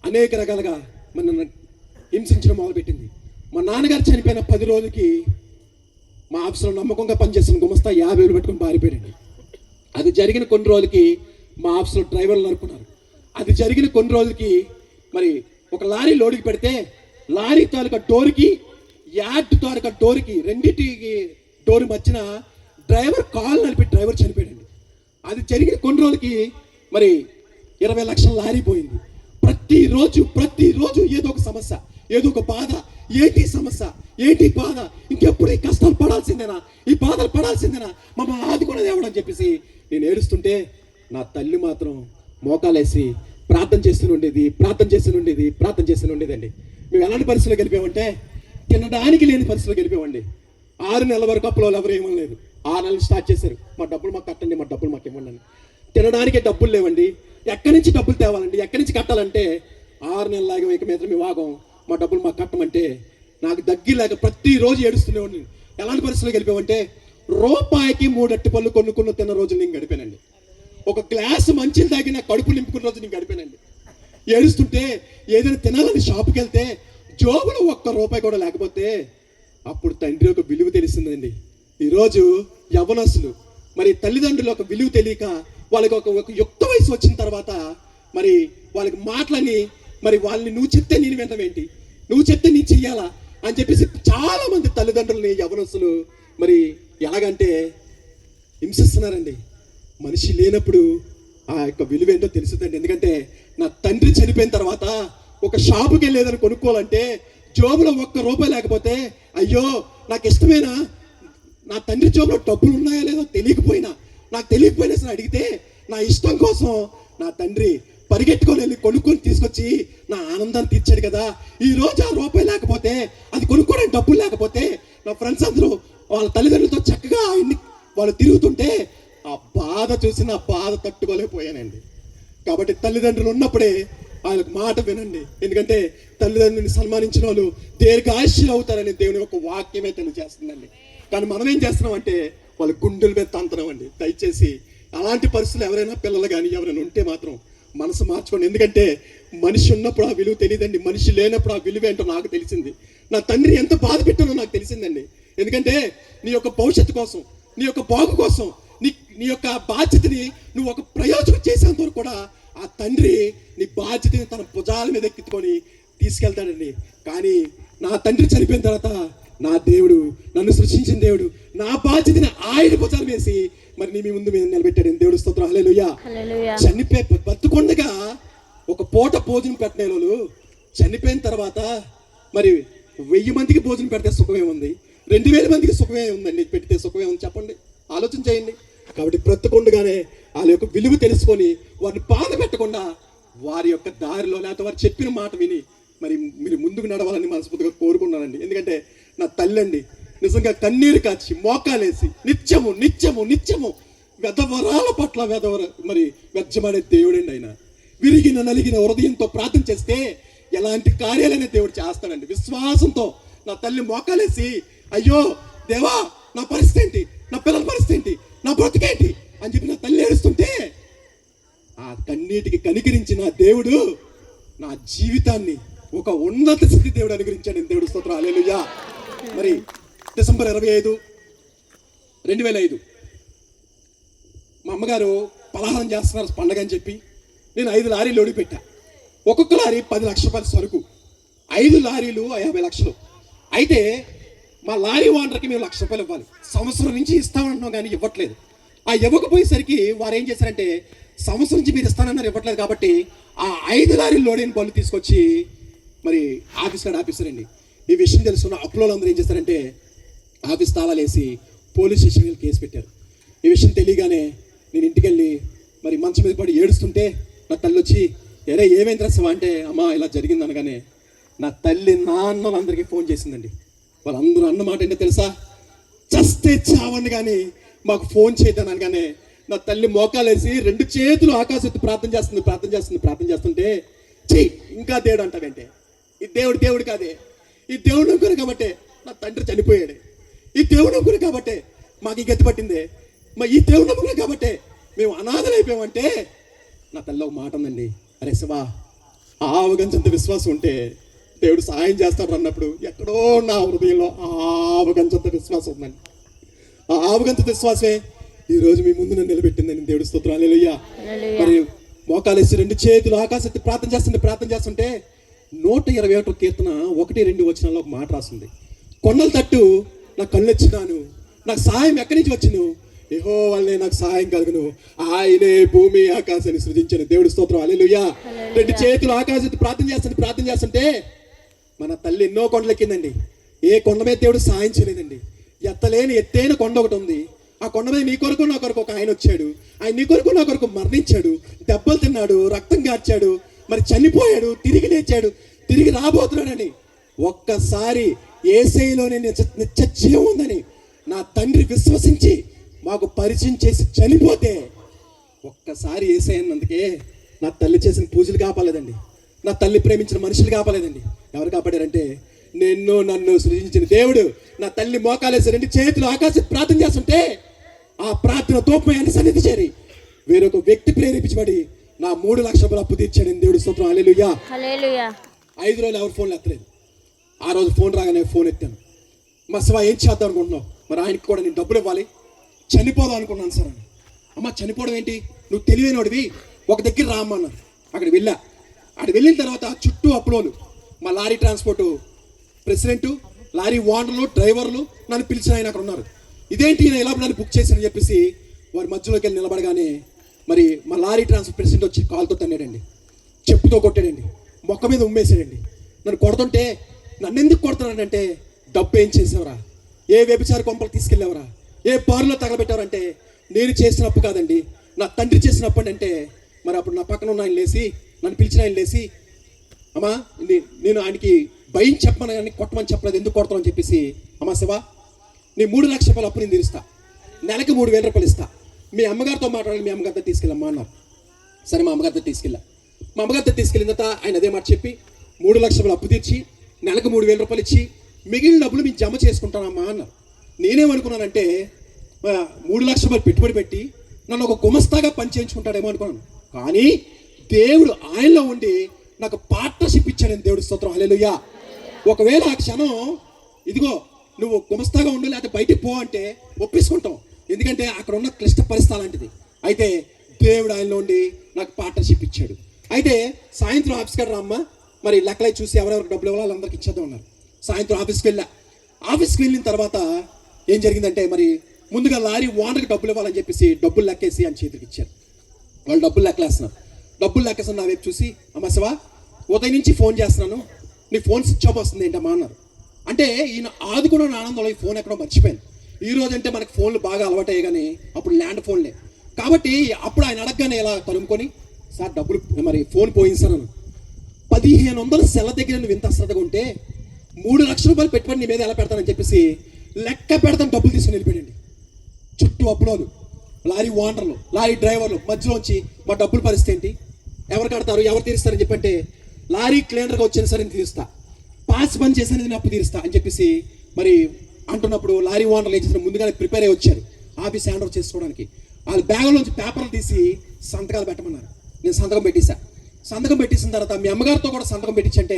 అనేక రకాలుగా మన హింసించడం మొదలుపెట్టింది. మా నాన్నగారు చనిపోయిన 10 రోజులకి మా ఆఫీసులో నమ్మకంగా పనిచేసిన గుమస్తా 50,000 పెట్టుకుని పారిపోయాడండి. అది జరిగిన కొన్ని రోజులకి మా ఆఫీసులో డ్రైవర్లు నరుకున్నారు. అది జరిగిన కొన్ని రోజులకి మరి ఒక లారీ లోడికి పెడితే లారీ తాలూకా డోర్కి యార్డ్ తాలూకా డోర్కి రెండింటికి డోర్ మధ్యన డ్రైవర్ కాల్ నలిపి డ్రైవర్ చనిపోయాడండి. అది జరిగిన కొన్ని రోజులకి మరి 20 లక్షల లారీ పోయింది. ప్రతిరోజు ఏదో ఒక సమస్య, ఏదో ఒక బాధ. ఏంటి సమస్య, ఏంటి బాధ, ఇంకెప్పుడు ఈ కష్టాలు పడాల్సిందేనా, ఈ బాధలు పడాల్సిందేనా, మమ్మల్ని ఆదుకునే దేవుడు అని చెప్పేసి నేను ఏడుస్తుంటే నా తల్లి మాత్రం మోకాలేసి ప్రార్థన చేస్తూ ఉండేదండి. మేము ఎలాంటి పరిస్థితుల్లో గెలిపామంటే తినడానికి లేని పరిస్థితుల్లో గెలిపామండి. 6 నెలల వరకు అప్పులో ఎవరు ఏమని లేదు. 6 నెలలు స్టార్ట్ చేశారు, మా డబ్బులు మాకు కట్టండి, మా డబ్బులు మాకు ఇవ్వండి. తినడానికి డబ్బులు లేవండి. ఎక్కడి నుంచి డబ్బులు తేవాలండి, ఎక్కడి నుంచి కట్టాలంటే 6 నెలలు లాగా ఇక మీద మేము వాగం, మా డబ్బులు మాకు కట్టమంటే నాకు దగ్గరలేక ప్రతిరోజు ఏడుస్తూనే ఉండి. ఎలాంటి పరిస్థితుల్లో గెలిపామంటే రూపాయికి 3 అరటిపళ్ళు కొనుక్కున్న తిన్న రోజు నేను గడిపానండి. ఒక గ్లాసు మంచిని తాగి నా కడుపు నింపుకున్న రోజు నేను గడిపానండి. ఏడుస్తుంటే ఏదైనా తినాలని షాపుకి వెళ్తే జోబులో 1 రూపాయి కూడా లేకపోతే అప్పుడు తండ్రి ఒక విలువ తెలిసిందండి. ఈరోజు యవ్వనస్తులు మరి తల్లిదండ్రులు ఒక విలువ తెలియక వాళ్ళకి ఒక యుక్త వయసు వచ్చిన తర్వాత మరి వాళ్ళకి మాటలని మరి వాళ్ళని నువ్వు చెప్తే నేను వినటమేంటి, నువ్వు చెప్తే నేను చెయ్యాలా అని చెప్పేసి చాలా మంది తల్లిదండ్రులని యవ్వనస్తులు మరి ఎలాగంటే హింసిస్తున్నారండి. మనిషి లేనప్పుడు ఆ యొక్క విలువ ఏంటో తెలుస్తుందండి. ఎందుకంటే నా తండ్రి చనిపోయిన తర్వాత ఒక షాపుకి వెళ్ళేదని కొనుక్కోవాలంటే జోబులో 1 రూపాయి లేకపోతే అయ్యో నాకు ఇష్టమేనా, నా తండ్రి జోబులో డబ్బులు ఉన్నాయో లేదో నాకు తెలియకపోయినా సరే అడిగితే నా ఇష్టం కోసం నా తండ్రి పరిగెట్టుకొని వెళ్ళి కొనుక్కొని తీసుకొచ్చి నా ఆనందాన్ని తీర్చాడు కదా. ఈ రోజు ఆ రూపాయి లేకపోతే, అది కొనుక్కోవడానికి డబ్బులు లేకపోతే నా ఫ్రెండ్స్ అందరూ వాళ్ళ తల్లిదండ్రులతో చక్కగా వాళ్ళు తిరుగుతుంటే ఆ బాధ చూసి నా బాధ తట్టుకోలేకపోయానండి. కాబట్టి తల్లిదండ్రులు ఉన్నప్పుడే వాళ్ళకి మాట వినండి. ఎందుకంటే తల్లిదండ్రుని సన్మానించిన వాళ్ళు దీర్ఘాయుష్యులు అవుతారని దేవుని యొక్క వాక్యమే తెలియజేస్తుందండి. కానీ మనం ఏం చేస్తున్నాం అంటే వాళ్ళ గుండెల మీద తంతున్నామండి. దయచేసి అలాంటి పరిస్థితులు ఎవరైనా పిల్లలు కానీ ఎవరైనా ఉంటే మాత్రం మనసు మార్చుకోండి. ఎందుకంటే మనిషి ఉన్నప్పుడు ఆ విలువ తెలియదండి, మనిషి లేనప్పుడు ఆ విలువ ఏంటో నాకు తెలిసింది. నా తండ్రి ఎంత బాధ పెట్టానో నాకు తెలిసిందండి. ఎందుకంటే నీ యొక్క భవిష్యత్తు కోసం, నీ యొక్క బాగు కోసం, నీ యొక్క బాధ్యతని నువ్వు ఒక ప్రయోజనం చేసేంత వరకు కూడా ఆ తండ్రి నీ బాధ్యతని తన భుజాల మీద ఎక్కించుకొని తీసుకెళ్తాడండి. కానీ నా తండ్రి చనిపోయిన తర్వాత నా దేవుడు, నన్ను సృష్టించిన దేవుడు నా బాధ్యతని ఆయన భుజాల వేసి మరి నీ ముందు మీద నిలబెట్టాడు. దేవుడు స్తోత్రం, హల్లెలూయా. చనిపోయి బతుకుండగా ఒక పూట భోజనం పెట్టిన వాళ్ళు చనిపోయిన తర్వాత మరి 1000 మందికి భోజనం పెడితే సుఖమే ఉంది, 2000 మందికి సుఖమే ఉందండి. పెడితే సుఖమే ఉంది చెప్పండి, ఆలోచన చేయండి. కాబట్టి బ్రతుకుండగానే వాళ్ళ యొక్క విలువ తెలుసుకొని వారిని బాధ పెట్టకుండా వారి యొక్క దారిలో లేకపోతే వారు చెప్పిన మాట విని మరి మీరు ముందుకు నడవాలని మనస్ఫూర్తిగా కోరుకున్నానండి. ఎందుకంటే నా తల్లి అండి నిజంగా కన్నీరు కాచి మోకాలేసి నిత్యము వెధవరాల పట్ల మరి వెచ్చమడే దేవుడండి. ఆయన విరిగిన నలిగిన హృదయంతో ప్రార్థన చేస్తే ఎలాంటి కార్యాలైనా దేవుడు చేస్తాడండి. విశ్వాసంతో నా తల్లి మోకాలేసి అయ్యో దేవా నా పరిస్థితి ఏంటి, నా పిల్లల పరిస్థితి ఏంటి, నా బ్రతికేంటి అని చెప్పి నా తల్లి ఏడుస్తుంటే ఆ కన్నీటికి కనికరించి నా దేవుడు నా జీవితాన్ని ఒక ఉన్నత స్థితి దేవుడు అనుగ్రహించాడు. దేవుడు స్తోత్రం, హల్లెలూయా. మరి డిసెంబర్ 25, 2005 మా అమ్మగారు పలహారం చేస్తున్నారు పండగ అని చెప్పి నేను 5 లారీలు లోడి పెట్టా. ఒక్కొక్క లారీ 10 లక్షల రూపాయల సరుకు, 5 లారీలు 50 లక్షలు. అయితే మా లారీ ఓనర్కి మేము 1,00,000 రూపాయలు ఇవ్వాలి. సంవత్సరం నుంచి ఇస్తామంటున్నాం కానీ ఇవ్వట్లేదు. ఆ ఇవ్వకపోయేసరికి వారు ఏం చేశారంటే సంవత్సరం నుంచి మీరు ఇస్తానన్నారు, ఇవ్వట్లేదు. కాబట్టి ఆ 5 లారీలు లోడైన బళ్ళు తీసుకొచ్చి మరి ఆఫీస్ కాడ ఆఫీసరండి ఈ విషయం తెలుసుకున్న అప్పులో అందరూ ఏం చేస్తారంటే ఆఫీస్ తాళాలు వేసి పోలీస్ స్టేషన్ వెళ్ళి కేసు పెట్టారు. ఈ విషయం తెలియగానే నేను ఇంటికి వెళ్ళి మరి మంచం మీద పడి ఏడుస్తుంటే నా తల్లి వచ్చి ఎరే ఏమైంది రాసవా అంటే అమ్మా ఇలా జరిగింది అనగానే నా తల్లి నాన్నలందరికీ ఫోన్ చేసిందండి. వాళ్ళందరూ అన్నమాట ఏంటో తెలుసా, చస్తే చావండి కానీ మాకు ఫోన్ చేయద్దని అనగానే నా తల్లి మోకాలేసి 2 చేతులు ఆకాశెత్తి ప్రార్థన చేస్తుంటే చెయ్యి ఇంకా దేవుడు అంటావంటే ఈ దేవుడు కాదే, ఈ దేవుడు నమ్ముకుని కాబట్టే నా తండ్రి చనిపోయాడు, ఈ దేవుడు నమ్ముకుని కాబట్టే మాకు ఈ గతి పట్టిందే, మా ఈ దేవుడు నమ్ముకుని కాబట్టే మేము అనాథలైపోయామంటే నా తల్లి ఒక మాట ఉందండి, అరే శివా ఆవగంచంత విశ్వాసం ఉంటే దేవుడు సాయం చేస్తాడు అన్నప్పుడు ఎక్కడో నా హృదయంలో ఆవగంచంత విశ్వాసం ఉందండి. ఆ ఆవగంచంత విశ్వాసమే ఈరోజు మీ ముందు నన్ను నిలబెట్టిందని దేవుడు స్తోత్రం. హల్లెలూయా. మరి మోకాలేసి 2 చేతులు ఆకాశెత్తి ప్రార్థన చేస్తుంటే 121 కీర్తన 1-2 వచనాల్లో ఒక మాట రాస్తుంది, కొండల తట్టు నాకు కళ్ళు వచ్చినాను, నాకు సహాయం ఎక్కడి నుంచి వచ్చిను, యెహోవా వల్లే నాకు సహాయం కలుగును, ఆయనే భూమి ఆకాశాన్ని సృజించిన దేవుడు స్తోత్రం. హల్లెలూయా. 2 చేతులు ఆకాశెత్తి ప్రార్థన చేస్తుంటే మన తల్లి ఎన్నో కొండలెక్కిందండి, ఏ కొండ మీద దేవుడు సహాయం చేయలేదండి. ఎత్తలేని ఎత్తైన కొండ ఒకటి ఉంది, ఆ కొండ మీద నీ కొరకు నా కొరకు ఒక ఆయన వచ్చాడు, ఆయన నీ కొరకు నా కొరకు మరణించాడు, దెబ్బలు తిన్నాడు, రక్తం కార్చాడు, మరి చనిపోయాడు, తిరిగి లేచాడు, తిరిగి రాబోతున్నాడని ఒక్కసారి యేసయ్యలోనే నిత్య జీవం ఉందని నా తండ్రి విశ్వసించి మాకు పరిచయం చేసి చనిపోతే ఒక్కసారి యేసయ్యన్నందుకే నా తల్లి చేసిన పూజలు కాపాలేదండి, నా తల్లి ప్రేమించిన మనుషులు కాపాలేదండి. ఎవరు కాపాడారంటే నన్ను సృజించిన దేవుడు. నా తల్లి మోకాలేసి 2 చేతులు ఆకాశం ప్రార్థన చేస్తుంటే ఆ ప్రార్థన తోపమయాన్ని సన్నిధి చేరి వేరొక వ్యక్తి ప్రేరేపించబడి నా 3 లక్షల రూపాయలు అప్పు తీర్చాడు దేవుడు స్తోత్రం. హల్లెలూయా. 5 రోజులు ఎవరు ఫోన్లు ఎత్తలేదు. ఆ రోజు ఫోన్ రాగానే ఫోన్ ఎత్తాను, మా శివ ఏం చేద్దాం అనుకుంటున్నావు, మరి ఆయనకి కూడా నేను డబ్బులు ఇవ్వాలి, చనిపోదాం అనుకున్నాను సార్ అని. అమ్మ చనిపోవడం ఏంటి, నువ్వు తెలివైనోడివి, ఒక దగ్గర రామ్మన్నారు. అక్కడ వెళ్ళిన తర్వాత చుట్టూ అప్లోలు మా లారీ ట్రాన్స్పోర్ట్ ప్రెసిడెంట్, లారీ ఓనర్లు, డ్రైవర్లు నన్ను పిలిచిన ఆయన అక్కడ ఉన్నారు. ఇదేంటి నేను ఎలా నన్ను బుక్ చేశానని చెప్పేసి వారి మధ్యలోకి వెళ్ళి నిలబడగానే మరి మా లారీ ట్రాన్స్పోర్ట్ ప్రెసిడెంట్ వచ్చి కాల్తో తన్నాడండి, చెప్పుతో కొట్టాడండి, మొక్క మీద ఉమ్మేసాడండి. నన్ను కొడుతుంటే నన్ను ఎందుకు కొడుతున్నాడంటే డబ్బు ఏం చేసావరా, ఏ వ్యభిచార కొంపలు తీసుకెళ్ళావరా, ఏ బారులో తగలబెట్టారంటే నేను చేసిన అప్పు కాదండి, నా తండ్రి చేసిన అప్పు అంటే. మరి అప్పుడు నా పక్కన ఉన్న ఆయన లేచి నన్ను పిలిచిన ఆయన లేచి అమ్మా నేను ఆయనకి భయం చెప్పమని కానీ కొట్టమని చెప్పలేదు, ఎందుకు కొడతామని చెప్పేసి, అమ్మా శివ నీ 3 లక్షల రూపాయలు అప్పు నేను తీరుస్తా, నెలకి 3,000 రూపాయలు ఇస్తా, మీ అమ్మగారితో మాట్లాడాలి, మీ అమ్మగారితో తీసుకెళ్ళమ్మా అన్నారు. సరే మా అమ్మగారితో తీసుకెళ్ళిన తర్వాత ఆయన అదే మాట చెప్పి 3 లక్షల రూపాయలు అప్పు తీర్చి నెలకు 3,000 రూపాయలు ఇచ్చి మిగిలిన డబ్బులు మీకు జమ చేసుకుంటానమ్మా అన్నారు. నేనేమనుకున్నానంటే 3 లక్షల రూపాయలు పెట్టుబడి పెట్టి నన్ను ఒక గుమస్తాగా పని చేయించుకుంటాడేమో అనుకున్నాను. కానీ దేవుడు ఆయనలో ఉండి నాకు పార్ట్నర్షిప్ ఇచ్చాడని దేవుడు స్తోత్రం. హల్లెలూయా. ఒకవేళ ఆ క్షణం ఇదిగో నువ్వు గుమస్తాగా ఉండు లేకపోతే బయటికి పో అంటే ఒప్పేసుకుంటాం, ఎందుకంటే అక్కడ ఉన్న క్లిష్ట పరిస్థితి అలాంటిది. అయితే దేవుడు ఆయనలో ఉండి నాకు పార్ట్నర్షిప్ ఇచ్చాడు. అయితే సాయంత్రం ఆఫీస్కి రామ్మా, మరి లెక్కలై చూసి ఎవరెవరికి డబ్బులు ఇవ్వాలి వాళ్ళందరికీ ఇచ్చేద్దాం ఉన్నారు. సాయంత్రం ఆఫీస్కి వెళ్ళిన తర్వాత ఏం జరిగిందంటే మరి ముందుగా లారీ ఓనర్కి డబ్బులు ఇవ్వాలని చెప్పేసి డబ్బులు లెక్కేసి ఆయన చేతికి ఇచ్చారు. వాళ్ళు డబ్బులు లెక్కేస్తున్నారు నా వైపు చూసి, అమ్మ శివ ఉదయం నుంచి ఫోన్ చేస్తున్నాను, నీ ఫోన్ స్విచ్ ఆఫ్ వస్తుంది ఏంటమ్మా అన్నారు. అంటే ఈయన ఆదుకున్న ఆనందంలో ఈ ఫోన్ ఎక్కడో మర్చిపోయాను. ఈ రోజు అంటే మనకి ఫోన్లు బాగా అలవాటయ్యాయి కానీ అప్పుడు ల్యాండ్ ఫోన్లే కాబట్టి అప్పుడు ఆయన అడగగానే ఇలా తరుముకొని సార్ డబ్బులు మరి ఫోన్ పోయింది సార్ అన్న. 1,500 సెల్ల దగ్గర నువ్వు ఇంత అశ్రద్ధగా ఉంటే 3 లక్షల రూపాయలు పెట్టుబడి నీ మీద ఎలా పెడతానని చెప్పేసి లెక్క పెడతాను డబ్బులు తీసుకుని వెళ్ళిపోయండి. చుట్టూ అప్పులోలు, లారీ ఓనర్లు, లారీ డ్రైవర్లు మధ్యలోంచి మా డబ్బులు పరిస్థితి ఏంటి, ఎవరు కడతారు, ఎవరు తీరుస్తారని చెప్పంటే లారీ క్లీనర్గా వచ్చిన సరే తీరుస్తా, పాస్ బంద్ చేసిన నేను అప్పు తీరుస్తా అని చెప్పేసి మరి అంటున్నప్పుడు లారీ ఓనర్లు ఏం చేసిన ముందుగానే ప్రిపేర్ అయ్యి వచ్చారు ఆఫీస్ హ్యాండ్ ఓవర్ చేసుకోవడానికి. వాళ్ళ బ్యాగులోంచి పేపర్లు తీసి సంతకాలు పెట్టమన్నారు. నేను సంతకం పెట్టేసిన తర్వాత మీ అమ్మగారితో కూడా సంతకం పెట్టించంటే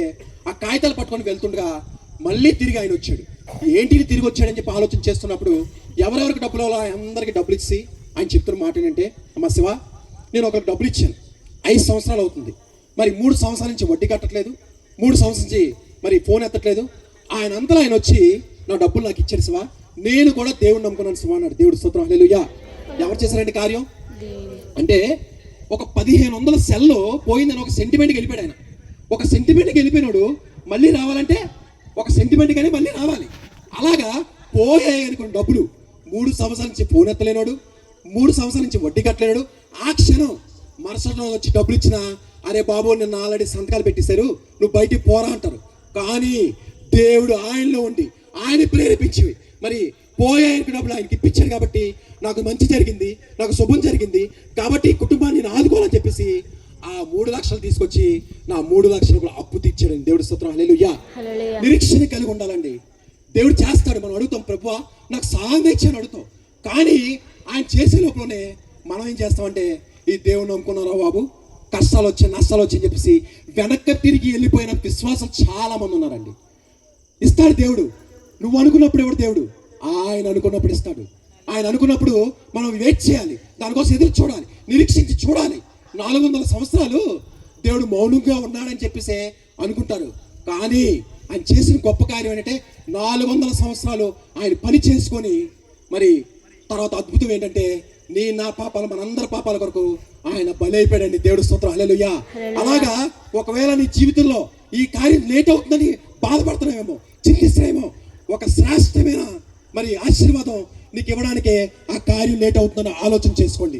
ఆ కాగితాలు పట్టుకొని వెళ్తుండగా మళ్ళీ తిరిగి ఆయన వచ్చాడు. ఏంటిని తిరిగి వచ్చాడని చెప్పి ఆలోచన చేస్తున్నప్పుడు ఎవరెవరికి డబ్బులు అందరికీ డబ్బులు ఇచ్చి ఆయన చెప్తున్న మాట ఏంటంటే, అమ్మ శివ నేను ఒకరికి డబ్బులు ఇచ్చాను, 5 సంవత్సరాలు అవుతుంది, మరి 3 సంవత్సరాల నుంచి వడ్డీ కట్టట్లేదు, 3 సంవత్సరాల నుంచి మరి ఫోన్ ఎత్తట్లేదు, ఆయన అంతలో ఆయన వచ్చి నా డబ్బులు నాకు ఇచ్చాడు శివ, నేను కూడా దేవుడు నమ్ముకున్నాను శివ అన్నాడు. దేవుడు స్తోత్రం. హల్లెలూయా. ఎవరు చేశారంటే కార్యం అంటే ఒక 1,500 సెల్లో పోయిందని ఒక సెంటిమెంట్కి వెళ్ళిపోయాడు ఆయన. ఒక సెంటిమెంట్కి వెళ్ళిపోయినాడు మళ్ళీ రావాలంటే ఒక సెంటిమెంట్ కానీ మళ్ళీ రావాలి. అలాగా పోయాయి అనుకున్న డబ్బులు 3 సంవత్సరాల నుంచి ఫోన్ ఎత్తలేనాడు, 3 సంవత్సరాల నుంచి వడ్డీ కట్టలేనాడు. ఆ క్షణం మరుసటి రోజు వచ్చి డబ్బులు ఇచ్చినా, అరే బాబు నిన్న ఆల్రెడీ సంతకాలు పెట్టేశారు, నువ్వు బయటికి పోరా అంటారు. కానీ దేవుడు ఆయనలో ఉండి ఆయన ప్రేరేపించి మరి పోయానికి డబ్బులు ఆయనకి ఇప్పించాడు కాబట్టి నాకు మంచి జరిగింది, నాకు శుభం జరిగింది కాబట్టి ఈ కుటుంబాన్ని నేను ఆదుకోవాలని చెప్పేసి ఆ 3 లక్షలు తీసుకొచ్చి నా 3 లక్షలు కూడా అప్పు తీర్చాడు దేవుడి స్తోత్రం. హల్లెలూయా. నిరీక్షణ కలిగి ఉండాలండి. దేవుడు చేస్తాడు. మనం అడుగుతాం, ప్రభువా నాకు సహాయం తెచ్చాను అడుగుతాం. కానీ ఆయన చేసే లోపలనే మనం ఏం చేస్తామంటే, ఈ దేవుని నమ్ముకున్నారా బాబు, కష్టాలు వచ్చాయి నష్టాలు వచ్చాయని చెప్పేసి వెనక్కి తిరిగి వెళ్ళిపోయిన విశ్వాసం చాలా మంది ఉన్నారండి. ఇస్తాడు దేవుడు. నువ్వు అనుకున్నప్పుడు ఎవడు దేవుడు? ఆయన అనుకున్నప్పుడు ఇస్తాడు. ఆయన అనుకున్నప్పుడు మనం వెయిట్ చేయాలి, దానికోసం ఎదురు చూడాలి, నిరీక్షించి చూడాలి. 400 సంవత్సరాలు దేవుడు మౌనంగా ఉన్నాడని చెప్పేసి అనుకుంటారు. కానీ ఆయన చేసిన గొప్ప కార్యం ఏంటంటే 400 సంవత్సరాలు ఆయన పని చేసుకొని మరి తర్వాత అద్భుతం ఏంటంటే నా పాపాలు మనందరి పాపాల కొరకు ఆయన బలైపోయాడండి. దేవుడు స్తోత్రం. హల్లెలూయా. అలాగా ఒకవేళ నీ జీవితంలో ఈ కార్యం లేట్ అవుతుందని బాధపడుతున్నావేమో, చింతిస్తున్నావేమో, ఒక శ్రేష్టమైన మరి ఆశీర్వాదం నీకు ఇవ్వడానికే ఆ కార్యం లేట్ అవుతుందని ఆలోచన చేసుకోండి.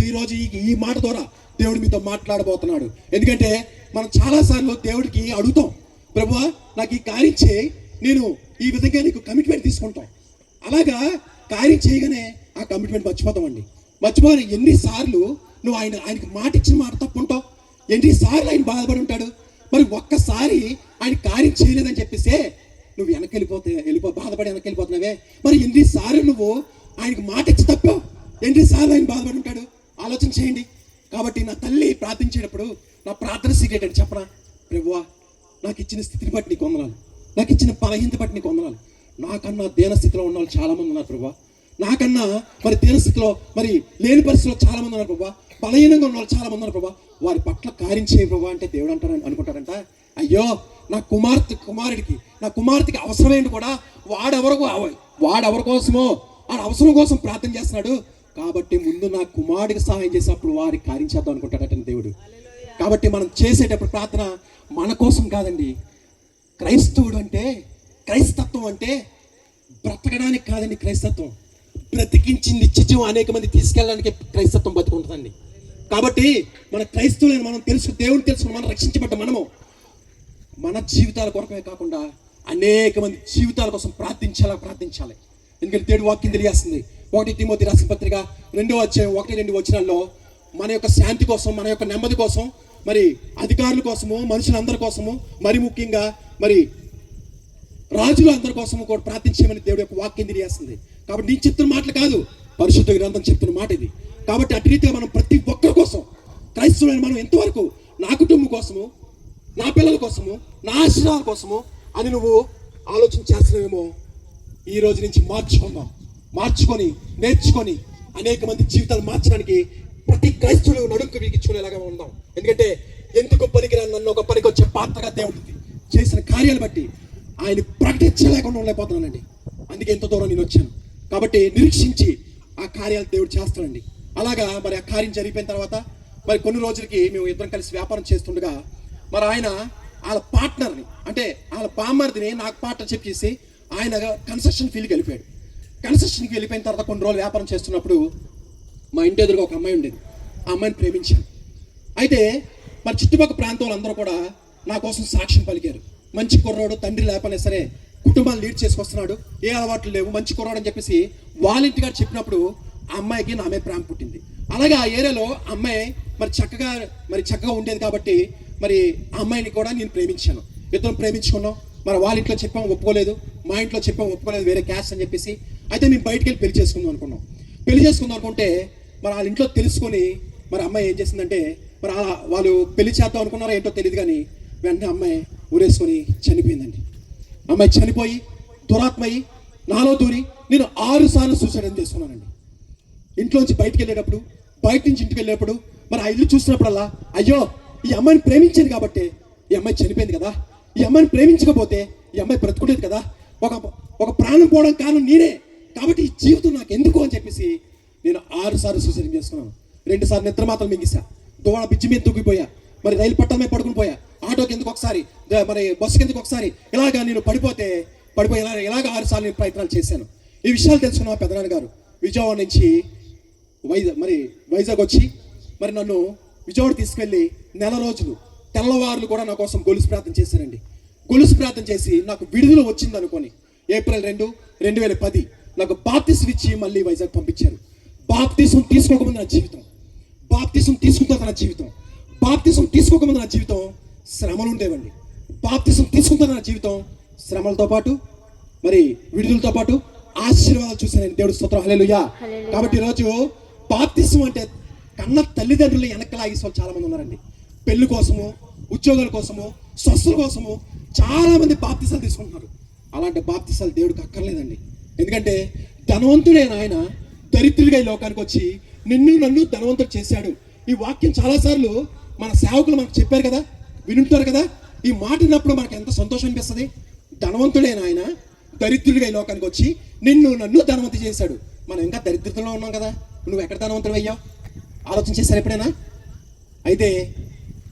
ఈరోజు ఈ మాట ద్వారా దేవుడు మీతో మాట్లాడబోతున్నాడు. ఎందుకంటే మనం చాలాసార్లు దేవుడికి అడుగుతాం, ప్రభువా నాకు ఈ కార్యం చేయి, నేను ఈ విధంగా నీకు కమిట్మెంట్ తీసుకుంటాం. అలాగా కార్యం చేయగానే ఆ కమిట్మెంట్ మర్చిపోతామండి. మర్చిపోయి ఎన్నిసార్లు నువ్వు ఆయనకి మాట ఇచ్చిన మాట తప్పుంటావు, ఎన్నిసార్లు ఆయన బాధపడి ఉంటాడు. మరి ఒక్కసారి ఆయన కార్యం చేయలేదని చెప్పేసే నువ్వు బాధపడి వెనక్కి వెళ్ళిపోతున్నావే. మరి ఎన్నిసార్లు నువ్వు ఆయనకి మాట ఇచ్చి తప్పావు, ఎన్నిసార్లు ఆయన బాధపడి ఉంటాడు. ఆలోచన చేయండి. కాబట్టి నా తల్లి ప్రార్థించేటప్పుడు నా ప్రార్థన సీక్రెట్ అని చెప్పనా, ప్రభువా నాకు ఇచ్చిన స్థితిని బట్టి నీకు వందనాలు, నాకు ఇచ్చిన బలహీనత బట్టి నీకు వందనాలు. నాకన్నా దేన స్థితిలో ఉన్న వాళ్ళు చాలా మంది ఉన్నారు ప్రభువా, నాకన్నా మరి దేన స్థితిలో మరి లేని పరిస్థితిలో చాలా మంది ఉన్నారు ప్రభువా, బలహీనంగా ఉన్న వాళ్ళు చాలా మంది ఉన్నారు ప్రభువా, వారి పట్ల కార్యం చేయ ప్రభువా అంటే దేవుడు అనుకుంటారంట, అయ్యో నా కుమారుడికి నా కుమార్తెకి అవసరమేంటి కూడా వాడెవరి కోసమో వాడు అవసరం కోసం ప్రార్థన చేస్తున్నాడు కాబట్టి ముందు నా కుమారుడికి సహాయం చేసినప్పుడు వారికి కార్యం చేద్దాం అనుకుంటాడటండి దేవుడు. కాబట్టి మనం చేసేటప్పుడు ప్రార్థన మన కోసం కాదండి. క్రైస్తత్వం అంటే బ్రతకడానికి కాదండి. క్రైస్తత్వం బ్రతికించి నిత్యజీవం అనేక మంది తీసుకెళ్ళడానికి క్రైస్తత్వం బతుకుంటుందండి. కాబట్టి మన క్రైస్తవులను మనం దేవుని తెలుసుకుని మనం రక్షించబడ్డ మనము మన జీవితాల కొరకే కాకుండా అనేక మంది జీవితాల కోసం ప్రార్థించాలి. ఎందుకంటే దేవుడు వాక్యం తెలియజేస్తుంది. 1 తిమోతి రాసిన పత్రిక 2వ అధ్యాయం 1-2 వచనాల్లో మన యొక్క శాంతి కోసం, మన యొక్క నెమ్మది కోసం, మరి అధికారుల కోసము, మనుషులందరి కోసము, మరి ముఖ్యంగా మరి రాజులు అందరి కోసము కూడా ప్రార్థించేమని దేవుడు యొక్క వాక్యం తెలియజేస్తుంది. కాబట్టి నేను చెప్తున్న మాటలు కాదు, పరిశుద్ధ గ్రంథం చెప్తున్న మాట ఇది. కాబట్టి అటు రీతిగా మనం ప్రతి ఒక్కరి కోసం, క్రైస్తవులైన మనం ఎంతవరకు నా కుటుంబం కోసము, నా పిల్లల కోసము, నా ఆశీర్వాదాల కోసము అని నువ్వు ఆలోచన చేస్తున్నావేమో, ఈ రోజు నుంచి మార్చుకొని నేర్చుకొని అనేక మంది జీవితాలు మార్చడానికి ప్రతి క్రైస్తవులు నడుంకు బిగించుకునేలాగా ఉందాం. ఎందుకంటే ఎందుకు పనికిరా నన్ను ఒక పనికి వచ్చే పాత్రగా దేవుడికి చేసిన కార్యాలు బట్టి ఆయన ప్రకటించలేకుండా ఉండలేకపోతున్నానండి. అందుకే ఎంత దూరం నేను వచ్చాను. కాబట్టి నిరీక్షించి ఆ కార్యాలు దేవుడు చేస్తాడండి. అలాగా మరి ఆ కార్యం జరిగిపోయిన తర్వాత మరి కొన్ని రోజులకి మేము ఇద్దరం కలిసి వ్యాపారం చేస్తుండగా మరి ఆయన వాళ్ళ పార్ట్నర్ని అంటే వాళ్ళ బామ్మర్దిని నాకు పార్ట్నర్ చెప్పేసి ఆయన కన్స్ట్రక్షన్ ఫీల్డ్కి వెళ్ళిపోయాడు. కన్స్ట్రక్షన్కి వెళ్ళిపోయిన తర్వాత కొన్ని రోజులు వ్యాపారం చేస్తున్నప్పుడు మా ఇంటి ఎదురుగా ఒక అమ్మాయి ఉండేది. ఆ అమ్మాయిని ప్రేమించాను. అయితే మరి చుట్టుపక్కల ప్రాంతంలో అందరూ కూడా నా కోసం సాక్ష్యం పలికారు. మంచి కుర్రాడు, తండ్రి లేకపోయినా సరే కుటుంబాన్ని లీడ్ చేసుకొస్తున్నాడు, ఏ అలవాట్లు లేవు, మంచి కుర్రాడు అని చెప్పేసి వాళ్ళ ఇంటిగారు చెప్పినప్పుడు ఆ అమ్మాయికి నా మీద ప్రేమ పుట్టింది. అలాగే ఆ ఏరియాలో అమ్మాయి మరి చక్కగా ఉండేది కాబట్టి మరి ఆ అమ్మాయిని కూడా నేను ప్రేమించాను. ఇద్దరం ప్రేమించుకున్నాం. మరి వాళ్ళ ఇంట్లో చెప్పాము, ఒప్పుకోలేదు. మా ఇంట్లో చెప్పాము, ఒప్పుకోలేదు, వేరే క్యాస్ట్ అని చెప్పేసి. అయితే మేము బయటికి వెళ్ళి పెళ్లి చేసుకుందాం అనుకుంటే మరి వాళ్ళ ఇంట్లో తెలుసుకొని మరి అమ్మాయి ఏం చేసిందంటే మరి వాళ్ళు పెళ్లి చేద్దాం అనుకున్నారో ఏంటో తెలియదు కానీ వెంటనే అమ్మాయి ఊరేసుకొని చనిపోయిందండి. అమ్మాయి చనిపోయి దురాత్మయి నాలో దూరి నేను 6 సార్లు సూసైడ్ చేసుకున్నానండి. ఇంట్లోంచి బయట నుంచి ఇంటికి వెళ్ళేటప్పుడు మరి ఆ ఇల్లు చూసినప్పుడల్లా అయ్యో ఈ అమ్మాయిని ప్రేమించాను కాబట్టి ఈ అమ్మాయి చనిపోయింది కదా, ఈ అమ్మాయిని ప్రేమించకపోతే ఈ అమ్మాయి బ్రతుకునేది కదా, ఒక ప్రాణం పోవడం కారణం నేనే కాబట్టి ఈ జీవితం నాకు ఎందుకు అని చెప్పేసి నేను 6 సార్లు సూసైడ్ చేసుకున్నాను. 2 సార్లు నిద్ర మాత్రం మింగిసా, దోడ బిజ్జి మీద దూకిపోయా, మరి రైలు పట్టణ మీద పడుకుని పోయా, ఆటోకి ఎందుకు ఒకసారి, మరి బస్సుకి ఎందుకు ఒకసారి, ఇలాగా నేను పడిపోయి ఇలాగ 6 సార్లు నేను ప్రయత్నాలు చేశాను. ఈ విషయాలు తెలుసుకున్న మా పెదనాన్న గారు విజయవాడ నుంచి వైజాగ్ వచ్చి మరి నన్ను విజయవాడ తీసుకెళ్ళి నెల రోజులు తెల్లవారులు కూడా నా కోసం గొలుసు ప్రార్థన చేశారండి. గొలుసు ప్రార్థన చేసి నాకు విడుదల వచ్చింది అనుకొని ఏప్రిల్ 2, 2010 నాకు బాప్తిసం ఇచ్చి మళ్ళీ వైజాగ్ పంపించారు. బాప్తిసం తీసుకోకముందు నా జీవితం, బాప్తిసం తీసుకున్న నా జీవితం, బాప్తిసం తీసుకోకముందు నా జీవితం శ్రమలు ఉండేవండి. బాప్తిసం తీసుకుంటున్న నా జీవితం శ్రమలతో పాటు మరి విడుదలతో పాటు ఆశీర్వాదాలు చూశానండి. దేవుడి స్తోత్రం, హల్లెలూయా. కాబట్టి ఈరోజు బాప్తిసం అంటే కన్న తల్లిదండ్రులు వెనకలాగే చాలా మంది ఉన్నారండి. పెళ్లి కోసము, ఉద్యోగాల కోసము, స్వస్థల కోసము చాలా మంది బాప్తిసాలు తీసుకుంటున్నారు. అలాంటి బాప్తిసాలు దేవుడికి అక్కర్లేదండి. ఎందుకంటే ధనవంతుడైన ఆయన దరిద్రుడిగా ఈ లోకానికి వచ్చి నన్ను ధనవంతుడు చేశాడు. ఈ వాక్యం చాలాసార్లు మన సేవకులు మనకు చెప్పారు కదా, వినుంటారు కదా. ఈ మాట విన్నప్పుడు మనకు ఎంత సంతోషం అనిపిస్తుంది. ధనవంతుడైన ఆయన దరిద్రుడిగా ఈ లోకానికి వచ్చి నన్ను ధనవంతి చేశాడు. మనం ఇంకా దరిద్రతలో ఉన్నాం కదా. నువ్వు ఎక్కడ ధనవంతుడు అయ్యావు ఆలోచన చేశారు ఎప్పుడైనా? అయితే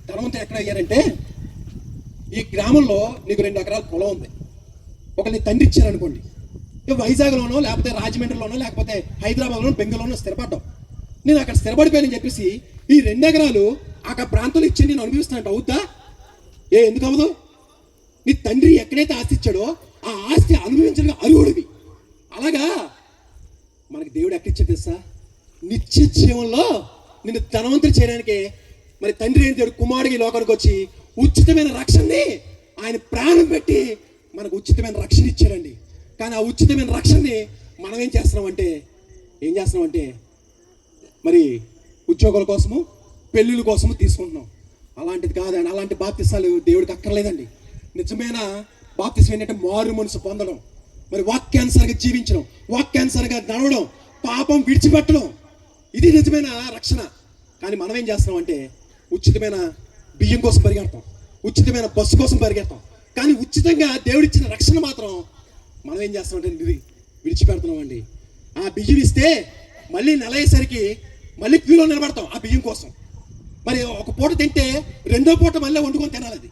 ధనవంతుడు ఎక్కడ అయ్యారంటే, ఈ గ్రామంలో నీకు 2 ఎకరాల పొలం ఉంది. నీ తండ్రి ఇచ్చారనుకోండి, వైజాగ్లోనో లేకపోతే రాజమండ్రిలోనో లేకపోతే హైదరాబాద్లోనో బెంగళూరులో స్థిరపడ్డావు. నేను అక్కడ స్థిరపడిపోయానని చెప్పేసి ఈ 2 ఎకరాలు అక్కడ ప్రాంతంలో ఇచ్చి నేను అనుభవిస్తున్నట్టు అవుద్దా? ఎందుకు అవ్వదు? నీ తండ్రి ఎక్కడైతే ఆస్తి ఇచ్చాడో ఆ ఆస్తి అనుభవించడానికి అర్హుడివి. అలాగా మనకి దేవుడు ఎక్కడిచ్చా తెలుసా? నిత్య జీవంలో నిన్ను ధనవంతులు చేయడానికి మరి తండ్రి అయిన దేవుడు కుమారుడికి లోకానికి వచ్చి ఉచితమైన రక్షణని ఆయన ప్రాణం పెట్టి మనకు ఉచితమైన రక్షణ ఇచ్చారండి. కానీ ఆ ఉచితమైన రక్షణని మనం ఏం చేస్తున్నామంటే మరి ఉద్యోగాల కోసము, పెళ్ళిళ్ళ కోసము తీసుకుంటున్నాం. అలాంటిది కాదండి. అలాంటి బాప్తిసాలు దేవుడికి అక్కర్లేదండి. నిజమైన బాప్తిసం ఏంటంటే మారు మనసు పొందడం, మరి వాక్యానుసారంగా జీవించడం, వాక్యానుసారంగా నడవడం, పాపం విడిచిపెట్టడం, ఇది నిజమైన రక్షణ. కానీ మనం ఏం చేస్తున్నాం అంటే ఉచితమైన బియ్యం కోసం పరిగెడతాం, ఉచితమైన బస్సు కోసం పరిగెడతాం. కానీ ఉచితంగా దేవుడిచ్చిన రక్షణ మాత్రం మనం ఏం చేస్తామంటే విడిచిపెడుతున్నాం అండి. ఆ బియ్యం ఇస్తే మళ్ళీ నెల అయ్యేసరికి మళ్ళీ క్యూలో నిలబడతాం ఆ బియ్యం కోసం. మరి ఒక పూట తింటే 2వ పూట మళ్ళీ వండుకొని తినాలి అది.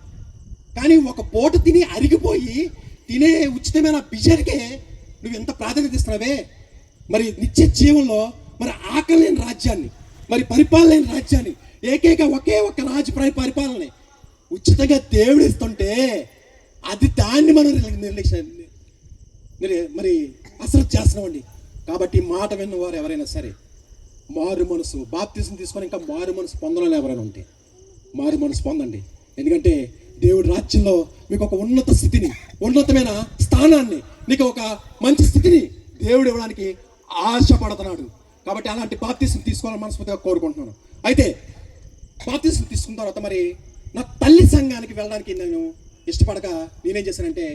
కానీ ఒక పూట తిని అరిగిపోయి తినే ఉచితమైన బియ్యానికే నువ్వు ఎంత ప్రాధాన్యత ఇస్తున్నావే. మరి నిత్య జీవంలో మరి ఆకలి లేని రాజ్యాన్ని, మరి పరిపాలన లేని రాజ్యాన్ని, ఒకే ఒక్క రాజు పరిపాలన ఉచితంగా దేవుడు ఇస్తుంటే దాన్ని మనం మరి అసలు చేస్తున్నామండి. కాబట్టి మాట విన్నవారు ఎవరైనా సరే మారు మనసు బాప్తిసం తీసుకొని ఇంకా మారు మనసు పొందడం ఎవరైనా ఉంటే మారు మనసు పొందండి. ఎందుకంటే దేవుడి రాజ్యంలో మీకు ఒక ఉన్నత స్థితిని, ఉన్నతమైన స్థానాన్ని, నీకు ఒక మంచి స్థితిని దేవుడు ఇవ్వడానికి ఆశపడుతున్నాడు. కాబట్టి అలాంటి బాప్తిసం తీసుకోవాలని మనస్ఫూర్తిగా కోరుకుంటున్నాను. అయితే బాప్తిసం తీసుకున్న తర్వాత మరి నా తల్లి సంఘానికి వెళ్ళడానికి నేను ఇష్టపడక నేనేం చేశానంటే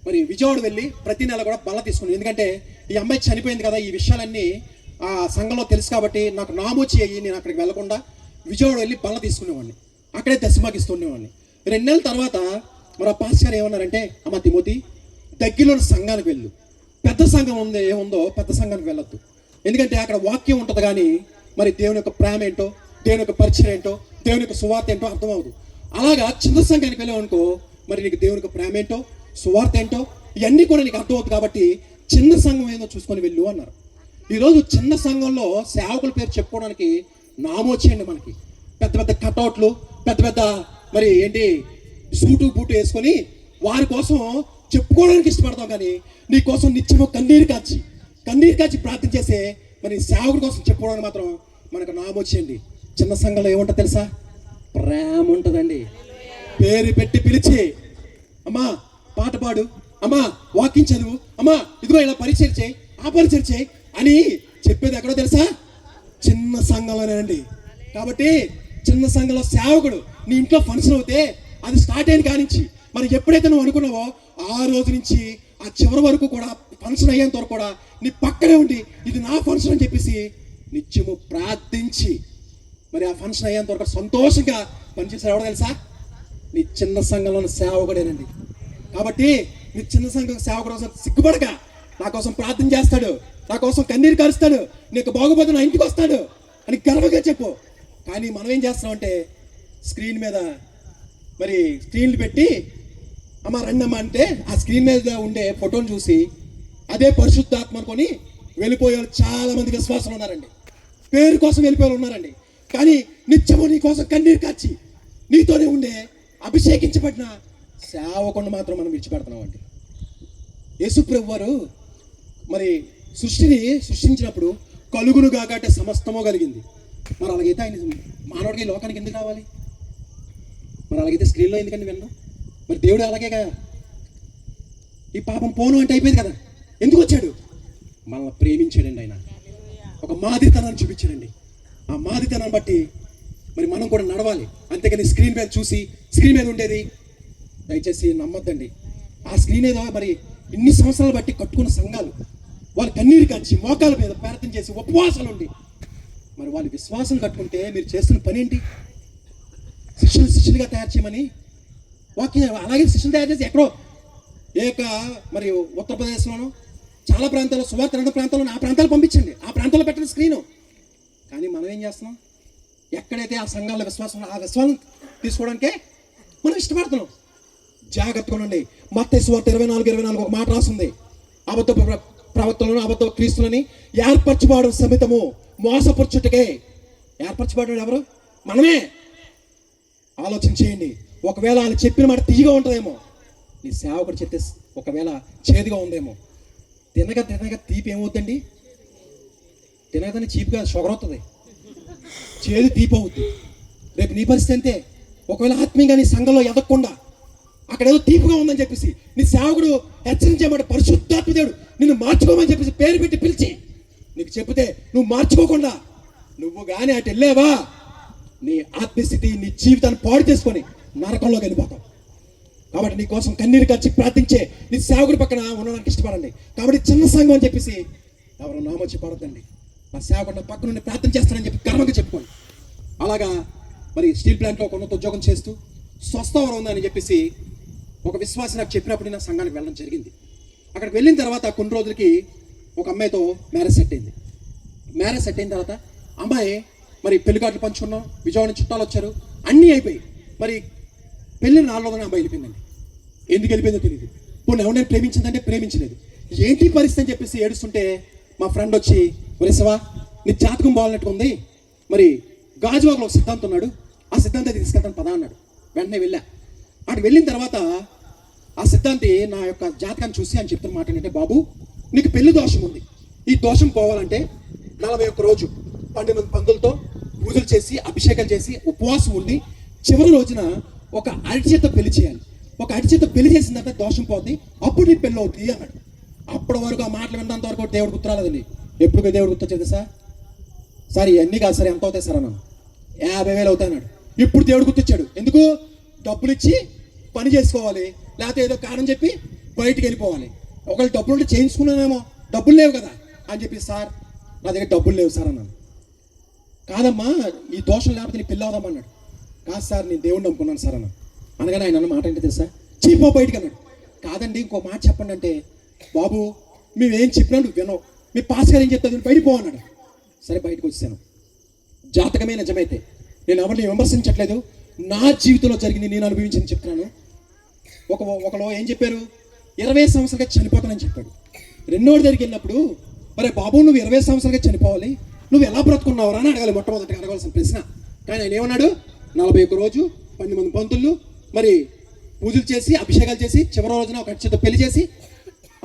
మరి విజయవాడ వెళ్ళి ప్రతి నెల కూడా బల్ల తీసుకున్నాను. ఎందుకంటే ఈ అమ్మాయి చనిపోయింది కదా, ఈ విషయాలన్నీ ఆ సంఘంలో తెలుసు కాబట్టి నాకు నామోచి అయ్యి నేను అక్కడికి వెళ్లకుండా విజయవాడ వెళ్ళి బల్ల తీసుకునేవాడిని. అక్కడే దశమాకిస్తుండేవాడిని. 2 నెలల తర్వాత మరి ఆ పాస్ గారు ఏమన్నారంటే, అమ్మ తిమోతి, దగ్గరలోని సంఘానికి వెళ్ళు, పెద్ద సంఘం ఏముందో పెద్ద సంఘానికి వెళ్ళొద్దు. ఎందుకంటే అక్కడ వాక్యం ఉంటుంది కానీ మరి దేవుని యొక్క ప్రేమ ఏంటో, దేవుని యొక్క పరిచయం ఏంటో, దేవుని యొక్క సువార్త ఏంటో అర్థం అవ్వదు. అలాగా చిన్న సంఘానికి వెళ్ళామనుకో మరి నీకు దేవుని యొక్క ప్రేమ ఏంటో, సువార్త ఏంటో ఇవన్నీ కూడా నీకు అర్థం అవుతుంది. కాబట్టి చిన్న సంఘం ఏందో చూసుకొని వెళ్ళు అన్నారు. ఈరోజు చిన్న సంఘంలో సేవకుల పేరు చెప్పుకోవడానికి నామోచేయండి. మనకి పెద్ద పెద్ద కటౌట్లు, పెద్ద పెద్ద మరి సూటు బూటు వేసుకొని వారి కోసం చెప్పుకోవడానికి ఇష్టపడతాం. కానీ నీ కోసం నిత్యము కన్నీరు కాచి ప్రార్థన చేసే మరి సేవకుడి కోసం చెప్పుకోవడానికి మాత్రం మనకు నామోచేయండి. చిన్న సంఘంలో ఏముంటుంది తెలుసా? ప్రేమ ఉంటుందండి. పేరు పెట్టి పిలిచి, అమ్మా పాట పాడు, అమ్మా వాకింగ్ చదువు, అమ్మా ఇదిగో ఇలా పరిచయం చేయి, ఆ పరిచయం చేయి అని చెప్పేది ఎక్కడో తెలుసా? చిన్న సంఘంలోనేనండి. కాబట్టి చిన్న సంఘంలో సేవకుడు నీ ఇంట్లో ఫంక్షన్ అవుతే అది స్టార్ట్ అయిన కానించి మరి ఎప్పుడైతే నువ్వు అనుకున్నావో ఆ రోజు నుంచి ఆ చివరి వరకు కూడా ఫంక్షన్ అయ్యేంత వరకు కూడా నీ పక్కనే ఉండి ఇది నా ఫంక్షన్ అని చెప్పేసి నిత్యము ప్రార్థించి మరి ఆ ఫంక్షన్ అయ్యేంత వరకు సంతోషంగా పనిచేసారు. ఎవడో తెలుసా? నీ చిన్న సంఘంలోని సేవకుడేనండి. కాబట్టి నీ చిన్న సంఘం సేవకుడు కోసం సిగ్గుపడక నా కోసం ప్రార్థన చేస్తాడు, నా కోసం కన్నీరు కారుస్తాడు, నీకు బాగుపోతే నా ఇంటికి వస్తాడు అని గర్వంగా చెప్పు. కానీ మనం ఏం చేస్తామంటే స్క్రీన్ మీద మరి స్క్రీన్లు పెట్టి అమ్మ రండి అమ్మ అంటే ఆ స్క్రీన్ మీద ఉండే ఫోటోని చూసి అదే పరిశుద్ధాత్మ అనుకొని వెళ్ళిపోయే వాళ్ళు చాలా మంది విశ్వాసులు ఉన్నారండి. పేరు కోసం వెళ్ళిపోయే వాళ్ళు ఉన్నారండి. కానీ నిత్యము నీ కోసం కన్నీరు కార్చి నీతోనే ఉండే అభిషేకించబడిన సేవకుడిని మాత్రం మనం విడిచిపెడుతున్నాం అండి. యేసుప్రభు వారు మరి సృష్టిని సృష్టించినప్పుడు కలుగును గాక అంటే సమస్తమో కలిగింది. మరి అలాగైతే ఆయన మానవుడికి ఈ లోకానికి ఎందుకు రావాలి? మరి అలాగైతే స్క్రీన్లో ఎందుకండి వినడం? మరి దేవుడు అలాగేగా ఈ పాపం పోను అంటే అయిపోయింది కదా, ఎందుకు వచ్చాడు? మనల్ని ప్రేమించాడండి. ఆయన ఒక మాదిరితనాన్ని చూపించాడండి. ఆ మాదిరితనాన్ని బట్టి మరి మనం కూడా నడవాలి. అంతేగాని స్క్రీన్ మీద చూసి స్క్రీన్ మీద ఉండేది దయచేసి నమ్మొద్దండి. ఆ స్క్రీన్ ఏదో మరి ఇన్ని సంవత్సరాలు బట్టి కట్టుకున్న సంఘాలు వాళ్ళు కన్నీరు కాచి మోకాల మీద ప్రార్థన చేసి ఉపవాసాలు ఉండి మరి వాళ్ళు విశ్వాసం కట్టుకుంటే మీరు చేస్తున్న పని ఏంటి? శిష్యులుగా తయారు చేయమని వాక్యం అలాగే శిష్యులు తయారు చేసి ఎక్కడో మరి ఉత్తరప్రదేశ్లోనూ చాలా ప్రాంతాల్లో సువార్త ప్రాంతాల్లో ఆ ప్రాంతాలు పంపించండి. ఆ ప్రాంతాల్లో పెట్టండి స్క్రీను. కానీ మనం ఏం చేస్తున్నాం? ఎక్కడైతే ఆ సంఘాల విశ్వాసం ఆ విశ్వాసం తీసుకోవడానికే మనం ఇష్టపడుతున్నాం. జాగ్రత్తగా ఉండండి. మత్తయి సువార్త 24:24 ఒక మాట రాస్తుంది. అబద్ధ ప్రవక్తలను అబద్ధ క్రీస్తులని ఏర్పరచుకోవడం సమితము మోసపరచుటకే. ఏర్పరచుకోవడం ఎవరు? మనమే. ఆలోచన చేయండి. ఒకవేళ వాళ్ళు చెప్పిన మాట తీయగా ఉంటుందేమో, నీ సేవకుడు చెప్తే ఒకవేళ చేదుగా ఉందేమో. తినగా తినగా తీపి ఏమవుతుందండి? తినగానే చీప్గా షుగర్ అవుతుంది, చేదు తీపి అవుద్ది. రేపు నీ పరిస్థితి అంతే. ఒకవేళ ఆత్మీయంగా నీ సంఘంలో ఎదగకుండా అక్కడ ఏదో తీపిగా ఉందని చెప్పేసి నీ సేవకుడు హెచ్చరించేమాట పరిశుద్ధాత్మ దేవుడు నిన్ను మార్చుకోమని చెప్పేసి పేరు పెట్టి పిలిచి నీకు చెప్తే నువ్వు మార్చుకోకుండా నువ్వు కానీ అటు వెళ్ళావా, నీ ఆత్మస్థితి నీ జీవితాన్ని పాడు చేసుకొని నరకంలోకి వెళ్ళిపోతావు. కాబట్టి నీ కోసం కన్నీరు కార్చి ప్రార్థించే నీ సేవకుడి పక్కన ఉండడానికి ఇష్టపడండి. కాబట్టి చిన్న సంఘం అని చెప్పేసి ఎవరు నామొచ్చి పడద్దండి. నా సేవకుడు నా పక్కన నుండి ప్రార్థన చేస్తానని చెప్పి గర్వంగా చెప్పుకోండి. అలాగా మరి స్టీల్ ప్లాంట్లో కొంత ఉద్యోగం చేస్తూ స్వస్థవరం ఉందని చెప్పేసి ఒక విశ్వాసి నాకు చెప్పినప్పుడు నా సంఘానికి వెళ్ళడం జరిగింది. అక్కడికి వెళ్ళిన తర్వాత కొన్ని రోజులకి ఒక అమ్మాయితో మ్యారేజ్ సెట్ అయింది. మ్యారేజ్ సెట్ అయిన తర్వాత అమ్మాయి మరి పెళ్లి కార్డులు పంచుకున్నాం, విజయవాడ చుట్టాలు వచ్చారు, అన్నీ అయిపోయి మరి పెళ్ళి 4 రోజున అమ్మాయి వెళ్ళిపోయిందండి. ఎందుకు వెళ్ళిపోయిందో తెలియదు. ఇప్పుడు ఎవరైనా ప్రేమించిందంటే ప్రేమించలేదు. ఏంటి పరిస్థితి అని చెప్పేసి ఏడుస్తుంటే మా ఫ్రెండ్ వచ్చి ఒరేసవా నీ జాతకం బాగాలన్నట్టు ఉంది, మరి గాజువాకలో ఒక సిద్ధాంతం ఉన్నాడు, ఆ సిద్ధాంతం తీసుకెళ్తాను పదా అన్నాడు. వెంటనే వెళ్ళా. అక్కడికి వెళ్ళిన తర్వాత ఆ సిద్ధాంతి నా యొక్క జాతకాన్ని చూసి అని చెప్తున్న మాట ఏంటంటే, బాబు నీకు పెళ్లి దోషం ఉంది, ఈ దోషం పోవాలంటే 41 రోజు 12 మంది పంతులతో పూజలు చేసి అభిషేకాలు చేసి ఉపవాసం ఉండి చివరి రోజున ఒక అరటి చేత పెళ్లి చేయాలి. ఒక అరటి చేత పెళ్లి చేసిన తర్వాత దోషం పోద్ది, అప్పుడు నీ పెళ్ళి అవుతుంది అన్నాడు. అప్పటి వరకు ఆ మాటలు విన్నంత వరకు దేవుడు గుర్తురాలేదండి. ఎప్పుడు దేవుడు గుర్తొచ్చేది సార్ ఇవన్నీ కాదు సార్, ఎంత అవుతాయి సార్ అన్నాను. 50,000 అవుతాయి అన్నాడు. ఇప్పుడు దేవుడు గుర్తొచ్చాడు. ఎందుకు? డబ్బులు ఇచ్చి పని చేసుకోవాలి, లేకపోతే ఏదో కారణం చెప్పి బయటికి వెళ్ళిపోవాలి. ఒకవేళ డబ్బులు ఉంటే చేయించుకున్నానేమో, డబ్బులు లేవు కదా అని చెప్పి సార్ నా దగ్గర డబ్బులు లేవు సార్ అన్నాను. కాదమ్మా ఈ దోషం లేకపోతే నీ పెళ్ళి అవుదామన్నాడు. కాదు సార్ నేను దేవుడిని నమ్ముకున్నాను సార్ అన్నాను. అనగానే ఆయన అన్న మాట ఏంటి తెలుసా? చీపో బయటికి అన్నాడు. కాదండి ఇంకో మాట చెప్పండి అంటే, బాబు మేమేం చెప్పినా నువ్వు వినవు, మీ పాస్ గారు ఏం చెప్తాను బయట పో అన్నాడు. సరే బయటకు వచ్చాను. జాతకమే నిజమైతే నేను ఎవరిని విమర్శించట్లేదు, నా జీవితంలో జరిగింది నేను అనుభవించని చెప్తున్నాను. ఒకలో ఏం చెప్పారు, 20 సంవత్సరాలుగా చనిపోతానని చెప్పాడు. రెండోడి దగ్గరికి వెళ్ళినప్పుడు మరి బాబు నువ్వు 20 సంవత్సరాలుగా చనిపోవాలి, నువ్వు ఎలా బ్రతుకున్నావురా అని అడగాలి, మొట్టమొదటిగా అడగాల్సిన ప్రశ్న. కానీ ఆయన ఏమన్నాడు, 41 రోజు 12 మంది పంతులు మరి పూజలు చేసి అభిషేకాలు చేసి చివరి రోజున ఒక చేత పెళ్లి చేసి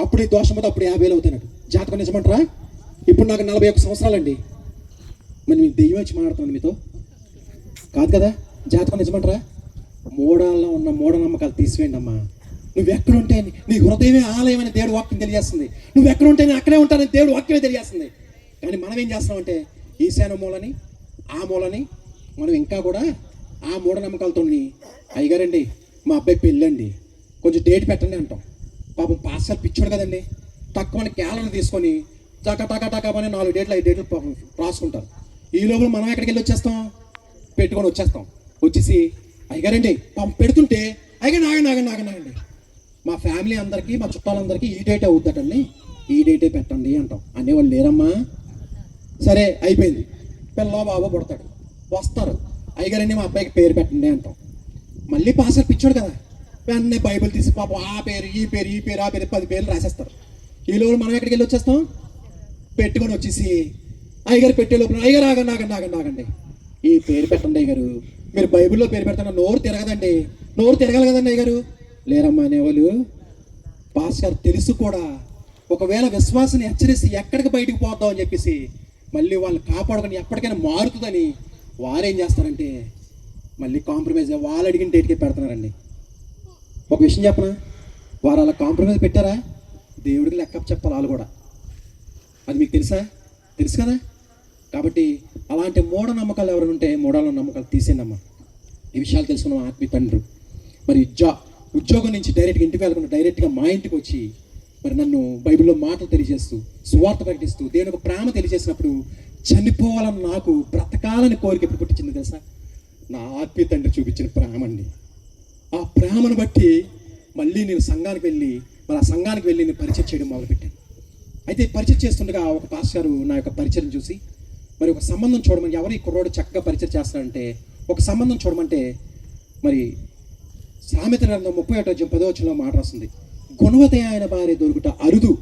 అప్పుడు ఈ దోషం మీద అప్పుడు 50,000 అవుతాడు. జాతకం నిజమంటారా? ఇప్పుడు నాకు 41 సంవత్సరాలండి. మరి మీకు దెయ్యం వచ్చి మాట్లాడుతున్నాను మీతో కాదు కదా. జాతకం నిజమంటారా? మూడాల్లో ఉన్న మూఢనమ్మకాలు తీసివేయండి అమ్మా. నువ్వు ఎక్కడుంటే నీ హృదయమే ఆలయం అని దేవుడు వాక్యం తెలియజేస్తుంది. నువ్వు ఎక్కడుంటే నేను అక్కడే ఉంటానని దేవుడు వాక్యమే తెలియజేస్తుంది. కానీ మనం ఏం చేస్తున్నామంటే ఈశాన్య మూలని ఆ మూలని మనం ఇంకా కూడా ఆ మూఢనమ్మకాలతో అయ్యగారండి మా అబ్బాయి పెళ్ళండి కొంచెం డేట్ పెట్టండి అంటాం. పాపం పాస్టర్ పిచ్చాడు కదండి, తక్కువ క్యాలెండర్ తీసుకొని టకామని 4 డేట్లు 5 డేట్లు రాసుకుంటారు. ఈ లోపల మనం ఎక్కడికి వెళ్ళి వచ్చేస్తాం, పెట్టుకొని వచ్చేస్తాం. వచ్చేసి అయ్యగారండి పాపం పెడుతుంటే అయ్యగారు నాగండి మా ఫ్యామిలీ అందరికీ మా చుట్టాలందరికీ ఈ డేటే అవుద్దటండి, ఈ డేటే పెట్టండి అంటాం. అనేవాళ్ళు లేరమ్మా. సరే అయిపోయింది. పిల్ల బాబా పుడతాడు, వస్తారు. అయ్యగారండి మా అబ్బాయికి పేరు పెట్టండి అంటాం. మళ్ళీ పాస్టర్ పిచ్చాడు కదా, వెంటనే బైబిల్ తీసి పాపం ఆ పేరు ఈ పేరు ఆ పేరు 10 పేర్లు రాసేస్తారు. ఈ లోపల మనం ఎక్కడికి వెళ్ళి వచ్చేస్తాం? పెట్టుకొని వచ్చేసి అయ్యగారు పెట్టే లోపల అయ్యగారు ఆగండి, ఈ పేరు పెట్టండి అయ్యగారు, మీరు బైబిల్లో పేరు పెడతాను, నోరు తిరగదండి, నోరు తిరగాలి కదండి అయ్యగారు. లేరమ్మా అనేవాళ్ళు పాస్ గారు తెలుసు కూడా, ఒకవేళ విశ్వాసాన్ని హెచ్చరిస్తే ఎక్కడికి బయటకు పోతాం అని చెప్పేసి మళ్ళీ వాళ్ళు కాపాడుకొని ఎప్పటికైనా మారుతుందని వారేం చేస్తారంటే మళ్ళీ కాంప్రమైజ్ వాళ్ళు అడిగిన డేట్కి పెడుతున్నారండి. ఒక విషయం చెప్పనా, వారు అలా కాంప్రమైజ్ పెట్టారా, దేవుడికి లెక్క చెప్పాలి వాళ్ళు కూడా. అది మీకు తెలుసు కదా. కాబట్టి అలాంటి మూఢనమ్మకాలు ఎవరైనా ఉంటే నమ్మకాలు తీసేయండమ్మా. ఈ విషయాలు తెలుసుకున్నాం ఆత్మీయ తండ్రి. మరి ఉద్యోగం నుంచి డైరెక్ట్గా ఇంటికి వెళ్ళకుండా డైరెక్ట్గా మా ఇంటికి వచ్చి మరి నన్ను బైబిల్లో మాటలు తెలియజేస్తూ సువార్త ప్రకటిస్తూ దేవునికి ప్రేమ తెలియజేసినప్పుడు చనిపోవాలని నాకు బ్రతకాలని కోరిక ఎప్పుడు పుట్టించింది తెలుసా? నా ఆత్మీయ తండ్రి చూపించిన ప్రేమ అండి. ఆ ప్రేమను బట్టి మళ్ళీ నేను సంఘానికి వెళ్ళి మరి ఆ సంఘానికి వెళ్ళి నేను పరిచయం చేయడం మొదలుపెట్టాను. అయితే పరిచయం చేస్తుండగా ఒక పాస్టర్ గారు నా యొక్క పరిచయం చూసి మరి ఒక సంబంధం చూడమని, ఎవరు ఈ కుర్రోడు చక్కగా పరిచయం చేస్తారంటే ఒక సంబంధం చూడమంటే మరి సామెత గ్రంథం 31:10 మాట రాస్తుంది, గుణవతి ఆయన భార్య దొరుకుట అరుదు,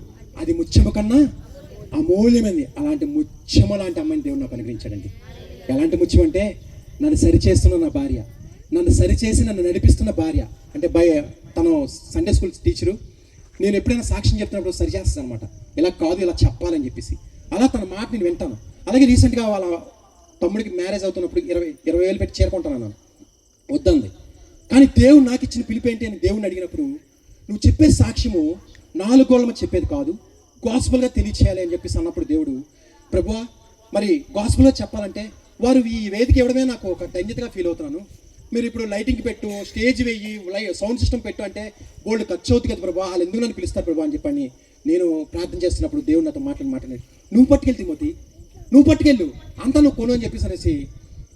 అది ముత్యము కన్నా అమూల్యమైంది. అలాంటి ముత్యము లాంటి అమ్మాయిని దేవుడు నాకు అనుగ్రహించాడండి. ఎలాంటి ముత్యం అంటే నన్ను సరిచేస్తున్న నా భార్య, నన్ను సరిచేసి నన్ను నడిపిస్తున్న భార్య. అంటే తను సండే స్కూల్ టీచరు, నేను ఎప్పుడైనా సాక్ష్యం చెప్తున్నప్పుడు సరి చేస్తాను అనమాట, ఇలా కాదు ఇలా చెప్పాలని చెప్పేసి. అలా తన మాట నేను వింటాను. అలాగే రీసెంట్గా వాళ్ళ తమ్ముడికి మ్యారేజ్ అవుతున్నప్పుడు 20,000 పెట్టి చేరుకుంటాను అన్నాను, వద్దంది. కానీ దేవుడు నాకు ఇచ్చిన పిలుపు ఏంటి అని దేవుడిని అడిగినప్పుడు, నువ్వు చెప్పే సాక్ష్యము 4 గోళ్ళ మధ్య చెప్పేది కాదు, గాస్పుల్గా తెలియచేయాలి అని చెప్పేసి అన్నప్పుడు దేవుడు, ప్రభువా మరి గాస్పుల్గా చెప్పాలంటే వారు ఈ వేదిక ఇవ్వడమే నాకు ఒక ధన్యతగా ఫీల్ అవుతున్నాను. మీరు ఇప్పుడు లైటింగ్ పెట్టు, స్టేజ్ వెయ్యి, సౌండ్ సిస్టమ్ పెట్టు అంటే బోల్డ్ ఖర్చు అవుతుంది కదా ప్రభా, వాళ్ళు ఎందుకు నన్ను పిలుస్తారు ప్రభా అని చెప్పని నేను ప్రార్థన చేస్తున్నప్పుడు దేవుడు నాతో మాట్లాడి నువ్వు పట్టుకెళ్ళి తిమోతి, నువ్వు పట్టుకెళ్ళు అంతా నువ్వు కొను అని చెప్పేసి అనేసి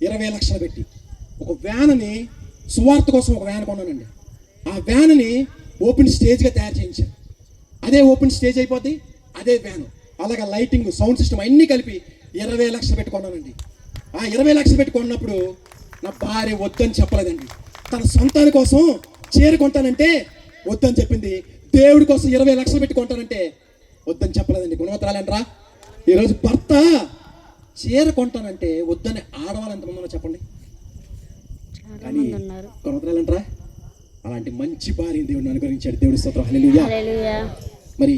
20 లక్షలు పెట్టి ఒక వ్యాన్ని సువార్త కోసం ఒక వ్యాన్ కొన్నానండి. ఆ వ్యాన్ని ఓపెన్ స్టేజ్గా తయారు చేయించాను. అదే ఓపెన్ స్టేజ్ అయిపోద్ది, అదే వ్యాన్, అలాగే లైటింగ్, సౌండ్ సిస్టమ్ అన్నీ కలిపి 20 లక్షలు పెట్టి కొన్నానండి. ఆ 20 లక్షలు పెట్టి కొన్నప్పుడు నా భార్య వద్దని చెప్పలేదండి. తన సొంతాని కోసం చీర కొంటానంటే వద్దని చెప్పింది, దేవుడి కోసం 20 లక్షలు పెట్టి కొంటానంటే వద్దని చెప్పలేదండి. గుణవత్తరాలేంట్రా, ఈరోజు భర్త చీర కొంటానంటే వద్దని ఆడవాళ్ళు ఎంతమంది చెప్పండి. కానీ గుణవత్తరాలేంట్రా, అలాంటి మంచి భార్య దేవుడిని అనుగ్రహించాడు. దేవుడి స్తోత్రం, హల్లెలూయా. మరి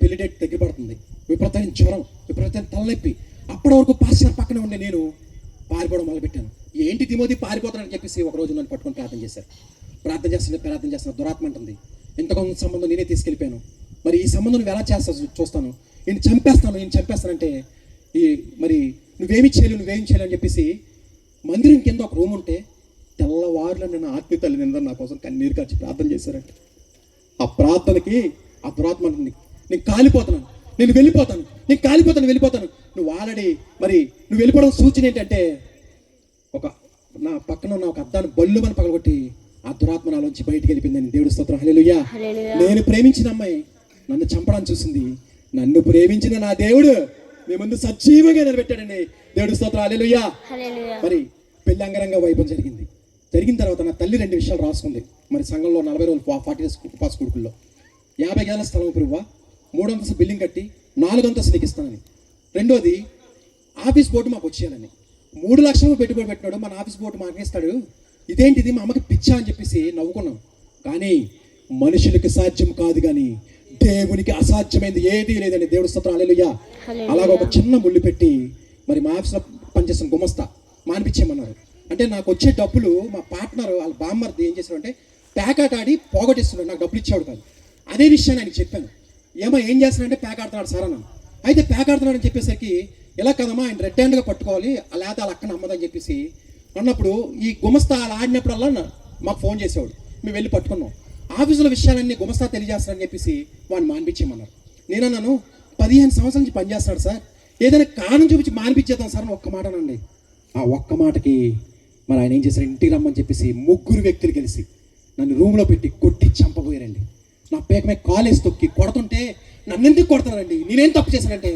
పెళ్లి డేట్ దగ్గర పడుతుంది, విపరీతమైన జ్వరం, విపరీతమైన తలనొప్పి. అప్పటి వరకు పాస్టర్ పక్కనే ఉండే నేను పారిపోవడం మొదలుపెట్టాను. ఏంటి తిమోతి పారిపోతానని చెప్పేసి ఒక రోజు నన్ను పట్టుకొని ప్రార్థన చేశారు. ప్రార్థన చేస్తున్న దురాత్మ అంటుంది, ఇంతకొంత సంబంధం నేనే తీసుకెళ్ళిపోయాను, మరి ఈ సంబంధం నువ్వు ఎలా చూస్తాను, నేను చంపేస్తానంటే మరి నువ్వేమి చేయలేవు అని చెప్పేసి మందిరం కింద ఒక రూమ్ ఉంటే తెల్లవారులో నేను ఆత్మీయ తల్లి నిందరూ నా కోసం కన్నీరు కార్చి ప్రార్థన చేశారంటే ఆ ప్రార్థనకి ఆ దురాత్మ అంటుంది, నేను కాలిపోతాను, నేను వెళ్ళిపోతాను, నువ్వు ఆల్రెడీ మరి నువ్వు వెళ్ళిపోవడం సూచన ఏంటంటే నా పక్కన ఉన్న ఒక అద్దాన్ని బల్లుమని పగలగొట్టి ఆ దురాత్మ నాలోంచి బయటికి వెళ్ళిపోయిందని. దేవుడి స్తోత్రం, హల్లెలూయా. నేను ప్రేమించిన అమ్మాయి నన్ను చంపడానికి చూసింది, నన్ను ప్రేమించిన నా దేవుడు మీ ముందు సజీవంగా నిలబెట్టాడండి. దేవుడి స్తోత్రం, హల్లెలూయా. మరి పెళ్లి అంగరంగ వైభవం జరిగిన తర్వాత నా తల్లి 2 విషయాలు రాసుకుంది. మరి సంఘంలో 40 రోజులు 40 డేస్ ఉపవాస కొడుకుల్లో 50 గజాల స్థలం ప్రభువా, 3 అంతస్తు బిల్డింగ్ కట్టి 4 అంతస్తు నీకు ఇస్తానని, రెండోది ఆఫీస్ బోర్డు మాకు వచ్చేయాలని. 3 లక్షలు పెట్టుబడి పెట్టినాడు, మన ఆఫీస్ బోర్డు మాకు ఇస్తాడు, ఇదేంటిది మా అమ్మకి పిచ్చా అని చెప్పేసి నవ్వుకున్నాం. కానీ మనుషులకి సాధ్యం కాదు కానీ దేవునికి అసాధ్యమైంది ఏదీ లేదండి. దేవుడి స్తోత్రం, హల్లెలూయా. అలాగ ఒక చిన్న ముళ్ళు పెట్టి మరి మా ఆఫీస్లో పనిచేస్తున్న గుమస్తా మానిపించేయమన్నారు. అంటే నాకు వచ్చే డబ్బులు మా పార్ట్నర్ వాళ్ళ బామ్మర్ది ఏం చేశారంటే ప్యాకాట్ ఆడి పోగొట్టేస్తున్నాడు, నాకు డబ్బులు ఇచ్చేవాడు కాదు. అదే విషయాన్ని ఆయనకి చెప్పాను, ఏం చేస్తున్నాడంటే ప్యాక్ ఆడుతున్నాడు సార్ అన్నాను. అయితే ప్యాక్ ఆడుతున్నాడని చెప్పేసరికి ఎలా కదమ్మా ఆయన రెడ్ హ్యాండ్గా పట్టుకోవాలి, లేకపోతే వాళ్ళ అక్కన అమ్మదని చెప్పేసి అన్నప్పుడు ఈ గుమస్తా అలా ఆడినప్పుడల్లా మాకు ఫోన్ చేసేవాడు, మేము వెళ్ళి పట్టుకున్నాం. ఆఫీసులో విషయాలన్నీ గుమస్తా తెలియజేస్తారని చెప్పేసి వాడిని మానిపించేయమన్నారు. నేనన్నాను 15 సంవత్సరాల నుంచి పనిచేస్తాడు సార్, ఏదైనా కారణం చూపించి మానిపించేద్దాం సార్ అని ఒక్క మాట అనండి. ఆ ఒక్క మాటకి మరి ఆయన ఏం చేశారు, ఇంటికి రమ్మని చెప్పేసి 3 వ్యక్తులు కలిసి నన్ను రూమ్లో పెట్టి కొట్టి చంపబోయారండి. నా పేక మీద కాలేసి తొక్కి కొడుతుంటే నన్ను ఎందుకు కొడతానండి, నేనేం తప్పు చేశానంటే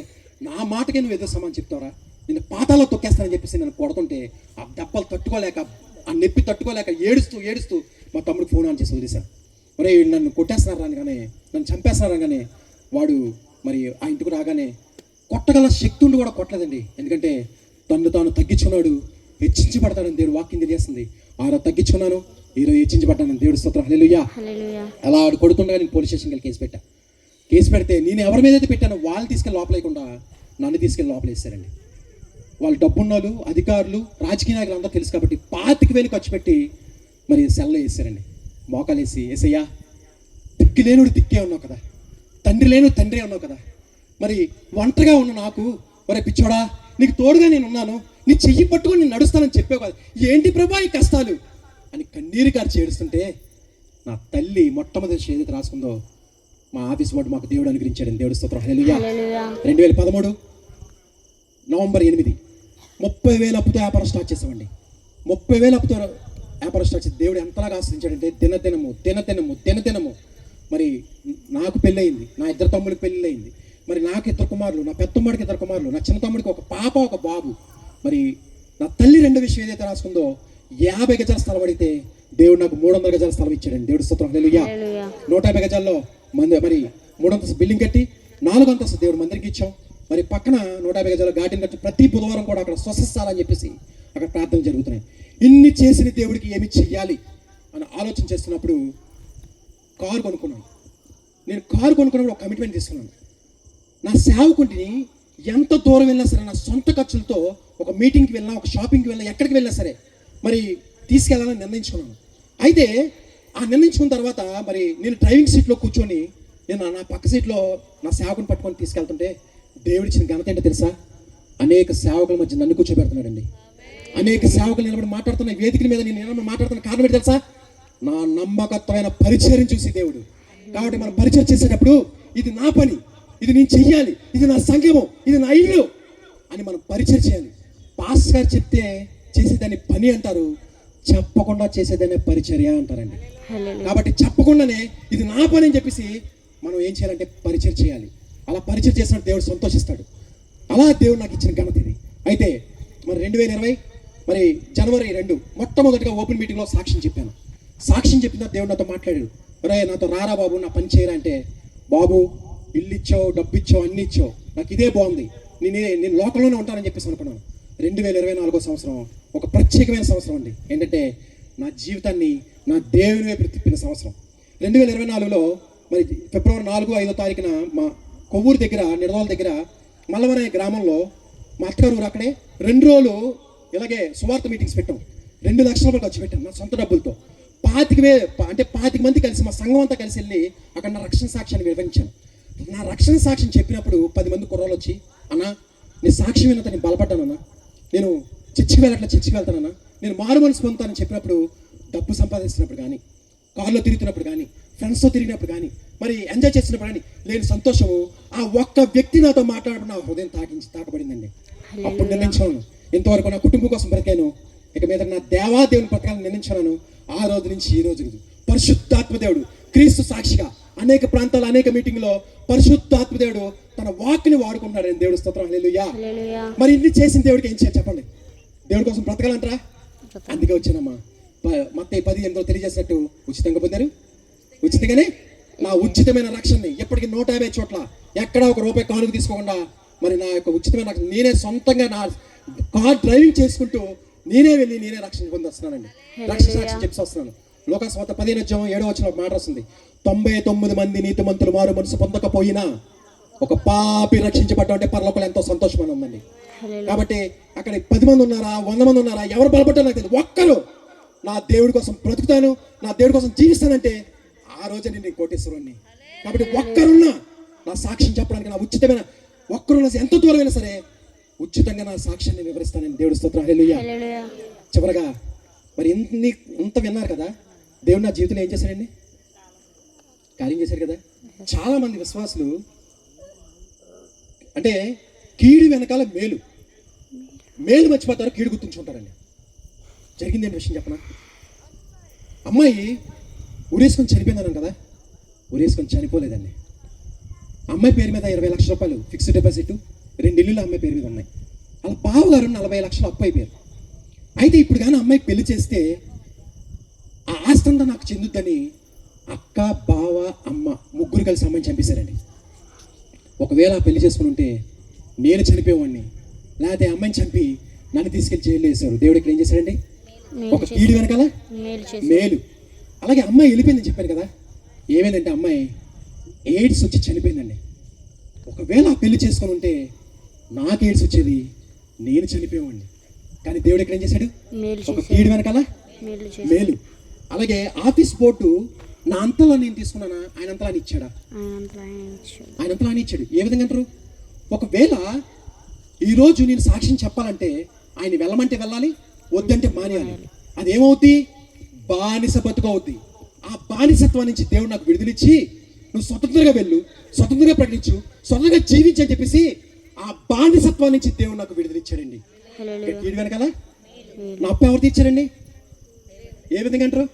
నా మాటకే నువ్వు ఎదురు సమానం చెప్తావరా, నేను పాతాల్లో తొక్కేస్తానని చెప్పేసి నన్ను కొడుతుంటే ఆ దెబ్బలు తట్టుకోలేక, ఆ నొప్పి తట్టుకోలేక ఏడుస్తూ మా తమ్ముడికి ఫోన్ ఆన్ చేసి వదిలేశాను. ఒరే వీళ్ళు నన్ను కొట్టేస్తున్నారు అనగానే, నన్ను చంపేస్తున్నారు అనగానే వాడు మరి ఆ ఇంటికి రాగానే కొట్టగల శక్తి ఉండి కూడా కొట్టలేదండి. ఎందుకంటే తను తాను తగ్గించుకున్నాడు, హెచ్చించబడతాడని దేవుడు వాక్యం తెలియజేస్తుంది. ఆరో తగ్గించుకున్నాను, ఈరోజు హెచ్చించబడ్డానని దేవుడు స్తోత్రం. హల్లెలూయా. అలా ఆడు కొడుతుండగా నేను పోలీస్ స్టేషన్కి వెళ్ళి కేసు పెడితే నేను ఎవరి మీద అయితే పెట్టానో వాళ్ళు తీసుకెళ్ళి లోపలేయకుండా నన్ను తీసుకెళ్ళి లోపలేసారండి. వాళ్ళు డబ్బున్నోళ్ళు, అధికారులు, రాజకీయ నాయకులు అందరూ తెలుసు కాబట్టి 25,000 ఖర్చు పెట్టి మరి సెల్లో వేసారండి. మోకాలు వేసి, ఏసయ్యా దిక్కు లేనుడు దిక్కే ఉన్నావు కదా, తండ్రి లేను తండ్రి ఉన్నావు కదా, మరి ఒంటరిగా ఉన్న నాకు ఒరే పిచ్చోడా నీకు తోడుగా నేను ఉన్నాను, నీ చెయ్యి పట్టుకొని నేను నడుస్తానని చెప్పావు కదా, ఏంటి ప్రభా ఈ కష్టాలు అని కన్నీరు గారు చేడుస్తుంటే నా తల్లి మొట్టమొదటి ఏదైతే రాసుకుందో మా ఆఫీస్ బోర్డు మాకు దేవుడు అనుగ్రహించాడు. దేవుడు స్తోత్రం. హల్లెలూయా. 2013 నవంబర్ 8 30,000 అప్పుతో వ్యాపారం స్టార్ట్ చేసామండి. 30,000 అప్పుతో వ్యాపారం స్టార్ట్ చేసి దేవుడు ఎంతలాగా ఆశ్రయించాడంటే దినదినము మరి నాకు పెళ్ళయింది, నా 2 తమ్ముడికి పెళ్ళి అయింది, మరి నాకు 2 కుమారులు, నా పెద్ద తమ్ముడికి 2 కుమారులు, నా చిన్న తమ్ముడికి ఒక పాప ఒక బాబు. మరి నా తల్లి 2 విషయం ఏదైతే రాసుకుందో 50 గజాల స్థలం అడిగితే దేవుడు నాకు 300 గజాల స్థలం ఇచ్చాడండి. దేవుడు స్తోత్రం. హల్లెలూయా. 150 గజాల్లో మరి 3 అంతస్తు బిల్డింగ్ కట్టి 4 అంతస్తు దేవుడు మందిరికి ఇచ్చాం. మరి పక్కన 150 గజాల గార్డెన్ కట్టి ప్రతి బుధవారం కూడా అక్కడ స్వస్థస్థాలని చెప్పేసి అక్కడ ప్రార్థనలు జరుగుతున్నాయి. ఇన్ని చేసిన దేవుడికి ఏమి చెయ్యాలి అని ఆలోచన చేస్తున్నప్పుడు కారు కొనుక్కున్నాను. నేను కారు కొనుక్కున్నప్పుడు ఒక కమిట్మెంట్ తీసుకున్నాను. నా సేవకుడిని ఎంత దూరం వెళ్ళినా సరే నా సొంత ఖర్చులతో ఒక మీటింగ్కి వెళ్ళినా, ఒక షాపింగ్కి వెళ్ళినా, ఎక్కడికి వెళ్ళినా సరే మరి తీసుకెళ్ళాలని నిర్ణయించుకున్నాను. అయితే ఆ నిర్ణయించుకున్న తర్వాత మరి నేను డ్రైవింగ్ సీట్లో కూర్చొని నేను నా పక్క సీట్లో నా సేవకుని పట్టుకొని తీసుకెళ్తుంటే దేవుడిచ్చిన ఘనత ఏంటో తెలుసా? అనేక సేవకుల మధ్య నన్ను కూర్చోబెడుతున్నాడండి. అనేక సేవకులు నిలబడి మాట్లాడుతున్న వేదికల మీద నేను నిలబడి మాట్లాడుతున్న కారణం ఏంటి తెలుసా? నా నమ్మకత్వమైన పరిచయం చూసి దేవుడు. కాబట్టి మనం పరిచయం చేసేటప్పుడు ఇది నా పని, ఇది నేను చెయ్యాలి, ఇది నా సంఘము, ఇది నా ఇల్లు అని మనం పరిచయం చేయాలి. పాస్ గారు చెప్తే చేసేదాన్ని పని అంటారు, చెప్పకుండా చేసేదాన్ని పరిచర్య అంటారండి. కాబట్టి చెప్పకుండానే ఇది నా పని అని చెప్పేసి మనం ఏం చేయాలంటే పరిచయం చేయాలి. అలా పరిచయం చేసినట్టు దేవుడు సంతోషిస్తాడు. అలా దేవుడు నాకు ఇచ్చిన ఘనత ఇది. అయితే మరి 2020 మరి జనవరి 2 మొట్టమొదటిగా ఓపెన్ మీటింగ్లో సాక్ష్యం చెప్పాను. సాక్ష్యం చెప్పిన దేవుడు నాతో మాట్లాడాడు. రే నాతో రారా బాబు, నా పని చేయరా అంటే, బాబు ఇల్లు ఇచ్చావు, డబ్బు ఇచ్చావు, అన్ని ఇచ్చావు, నాకు ఇదే బాగుంది, నేను లోకంలోనే ఉంటానని చెప్పేసి అనుకున్నాను. 2024 సంవత్సరం ఒక ప్రత్యేకమైన సంవత్సరం అండి. ఏంటంటే నా జీవితాన్ని నా దేవుని వైపు తిప్పిన సంవత్సరం. 2024లో మరి ఫిబ్రవరి 4-5 తారీఖున మా కొవ్వూరు దగ్గర, నిడదోల దగ్గర మల్లవరయ్య గ్రామంలో మా అత్తగారు ఊరు, అక్కడే 2 రోజులు ఇలాగే సువార్త మీటింగ్స్ పెట్టాం. 2 లక్షల రూపాయలు ఖర్చు పెట్టాను నా సొంత డబ్బులతో. 25 మంది కలిసి మా సంఘం అంతా కలిసి వెళ్ళి అక్కడ నా రక్షణ సాక్ష్యాన్ని వివరించాను. నా రక్షణ సాక్ష్యం చెప్పినప్పుడు 10 మంది కుర్రాళ్ళు వచ్చి, అన్నా నీ సాక్ష్యం వినంత నేను బలపడ్డానన్నా, నేను చర్చికి వెళ్తానన్నా, నేను మారు మనసు పొందుతానని చెప్పినప్పుడు డబ్బు సంపాదిస్తున్నప్పుడు కానీ, కారులో తిరుగుతున్నప్పుడు కానీ, ఫ్రెండ్స్తో తిరిగినప్పుడు కానీ, మరి ఎంజాయ్ చేసినప్పుడు కానీ లేని సంతోషము ఆ ఒక్క వ్యక్తి నాతో మాట్లాడప్పుడు నా హృదయం తాకబడిందండి. అప్పుడు నిర్ణయించాను, ఇంతవరకు నా కుటుంబం కోసం బ్రతికాను, ఇక మీద నా దేవాదేవుని బ్రతకాలని నిర్ణయించాను. ఆ రోజు నుంచి ఈ రోజు పరిశుద్ధాత్మదేవుడు క్రీస్తు సాక్షిగా అనేక ప్రాంతాలు, అనేక మీటింగ్లో పరిశుద్ధాత్మదేవుడు తన వాక్ని వాడుకుంటున్నాడు. దేవుడు స్తోత్రం. హల్లెలూయా. మరి ఇన్ని చేసిన దేవుడికి ఏం చేయాలి చెప్పండి? దేవుడి కోసం బ్రతకాలంటారా? అందుకే వచ్చానమ్మా. మత్తయి 10:8 తెలియజేసినట్టు ఉచితంగా పొందారు, ఉచితంగానే నా ఉచితమైన రక్షణని ఎప్పటికీ 150 చోట్ల ఎక్కడా ఒక రూపాయి కానుక తీసుకోకుండా మరి నా యొక్క ఉచితమైన రక్షణ నేనే సొంతంగా నా కార్ డ్రైవింగ్ చేసుకుంటూ నేనే వెళ్ళి నేనే రక్షణ పొందొస్తున్నానండి. రక్షణ సాక్షి చెప్పి వస్తున్నాను. లోకాసువార్త 15:7 ఒక మాట వస్తుంది, 99 మంది నీతిమంతులు మారు మనసు పొందకపోయినా ఒక పాపి రక్షించబడ్డం అంటే పరలోకంలో ఎంతో సంతోషమైన ఉందండి. కాబట్టి అక్కడ 10 మంది ఉన్నారా, 100 మంది ఉన్నారా, ఎవరు బలపడ్డా నాకు తెలియదు, ఒక్కరు నా దేవుడి కోసం బ్రతుకుతాను, నా దేవుడి కోసం జీవిస్తానంటే ఆ రోజే నేను కోటేశ్వరుణ్ణి. కాబట్టి ఒక్కరున్నా నా సాక్ష్యం చెప్పడానికి, నా ఉచితమైన ఒక్కరున్నా ఎంత దూరమైనా సరే ఉచితంగా నా సాక్ష్యాన్ని వివరిస్తానని దేవుడి స్తోత్రం. హల్లెలూయా. చివరగా మరి ఇంత విన్నారు కదా, దేవుడు నా జీవితంలో ఏం చేశాడండి? కార్యం చేశారు కదా. చాలా మంది విశ్వాసులు అంటే కీడు వెనకాల మేలు మర్చిపోతారు, కీడు గుర్తుంచుకుంటారండి. జరిగిందేంటి విషయం చెప్పనా? అమ్మాయి ఉరేసుకొని చనిపోయిందన్నాను కదా, ఉరేసుకొని చనిపోలేదండి. అమ్మాయి పేరు మీద 20 లక్షల రూపాయలు ఫిక్స్డ్ డిపాజిట్, 2 ఇల్లులు అమ్మాయి పేరు మీద ఉన్నాయి. అలా బావగారు 40 లక్షలు అప్పు అయిపోయారు. అయితే ఇప్పుడు కానీ అమ్మాయి పెళ్లి చేస్తే ఆ ఆస్తి అంతా నాకు చెందుద్దని అక్క, బావ, అమ్మ ముగ్గురు కలిసి అమ్మని చంపేశారండి. ఒకవేళ పెళ్లి చేసుకుని ఉంటే నేను చనిపోయేవాడిని, లేకపోతే అమ్మాయిని చంపి నన్ను తీసుకెళ్లి జైలు వేశారు. దేవుడు ఇక్కడ ఏం చేశాడండి? ఒక కీడు వెనకాల మేలు. అలాగే అమ్మాయి వెళ్ళిపోయిందని చెప్పాను కదా, ఏమైందంటే అమ్మాయి ఎయిడ్స్ వచ్చి చనిపోయిందండి. ఒకవేళ ఆ పెళ్లి చేసుకొని ఉంటే నాకు ఎయిడ్స్ వచ్చేది, నేను చనిపోయేవాడిని. కానీ దేవుడు ఇక్కడ ఏం చేశాడు? ఒక కీడు వెనకాల మేలు. అలాగే ఆఫీస్ బోర్డు నా అంతలో నేను తీసుకున్నానా, ఆయన అంతలా అని ఇచ్చాడా? ఆయన అంతలా అని ఇచ్చాడు. ఏ విధంగా అంటారు? ఒకవేళ ఈరోజు నేను సాక్ష్యం చెప్పాలంటే ఆయన వెళ్ళమంటే వెళ్ళాలి, వద్దంటే మానేయాలి. అదేమవుద్ది? బానిస బతుకవుద్ది. ఆ బానిసత్వం నుంచి దేవుడు నాకు విడుదలిచ్చి నువ్వు స్వతంత్రంగా వెళ్ళు, స్వతంత్రంగా ప్రకటించు, స్వతంత్రంగా జీవించు అని చెప్పేసి ఆ బానిసత్వం నుంచి దేవుడు నాకు విడుదలిచ్చాడండి. వీడి వెనకాల నా అప్ప ఎవరు తీర్చారండి? ఏ విధంగా అంటారు?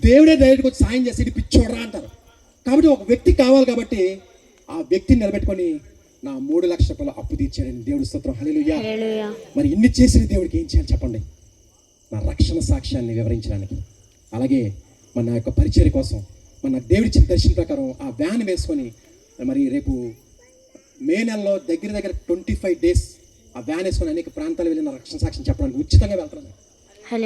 దేవుడే డైరెక్ట్గా వచ్చి సాయం చేసి పిచ్చోడరా అంటారు. కాబట్టి ఒక వ్యక్తి కావాలి, కాబట్టి ఆ వ్యక్తిని నిలబెట్టుకొని నా 3 లక్షల రూపాయలు అప్పు తీర్చాడండి. దేవుడు స్తోత్రం, హల్లెలూయా. మరి ఇన్ని చేసిన దేవుడికి ఏం చేయాలి చెప్పండి? నా రక్షణ సాక్ష్యాన్ని వివరించడానికి, అలాగే మన యొక్క పరిచర్య కోసం మన దేవుడిచ్చిన దర్శన ప్రకారం ఆ వ్యాన్ వేసుకొని మరి రేపు మే నెలలో దగ్గర 25 days ఆ వ్యాన్ వేసుకొని అనేక ప్రాంతాలు వెళ్ళిన రక్షణ సాక్ష్యం చెప్పడానికి ఉచితంగా వెళ్తున్నాను.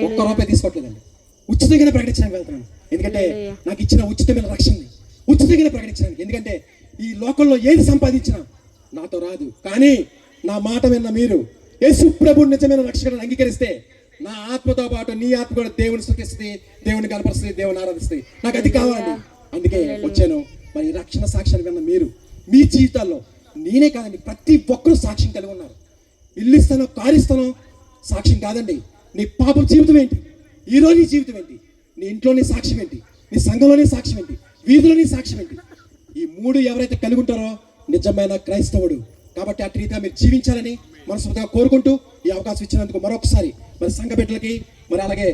ఒక్క రూపాయి తీసుకోవట్లేదండి, ఉచితంగానే ప్రకటించడానికి వెళ్తున్నాను. ఎందుకంటే నాకు ఇచ్చిన ఉచితమైన రక్షణని ఉచితంగానే ప్రకటించడానికి. ఎందుకంటే ఈ లోకంలో ఏది సంపాదించినా నాతో రాదు, కానీ నా మాట విన్న మీరు యేసు ప్రభువు నిజమైన రక్షకుడిని అంగీకరిస్తే నా ఆత్మతో పాటు నీ ఆత్మ కూడా దేవుని స్తుతిస్తుంది, దేవుని కనపరుస్తుంది, దేవుని ఆరాధిస్తుంది. నాకు అది కావాలండి. అందుకే వచ్చాను. మరి రక్షణ సాక్ష్యాన్ని విన్న మీరు మీ జీవితాల్లో, నేనే కాదండి, ప్రతి ఒక్కరూ సాక్ష్యం కలిగి ఉన్నారు. ఇల్లు ఇస్తానో, కారు ఇస్తానో సాక్ష్యం కాదండి. నీ పాప జీవితం ఏంటి, ఈరోజు నీ జీవితం ఏంటి, నీ ఇంట్లోనే సాక్ష్యం ఏంటి, నీ సంఘంలోనే సాక్ష్యం ఏంటి, వీధిలోనే సాక్ష్యం ఏంటి? ఈ 3 ఎవరైతే కలిగి ఉంటారో నిజమైన క్రైస్తవుడు. కాబట్టి అటు రీతిగా మీరు జీవించాలని మనస్ఫూర్తిగా కోరుకుంటూ ఈ అవకాశం ఇచ్చినందుకు మరొకసారి మరి సంఘ బిడ్డలకి, మరి అలాగే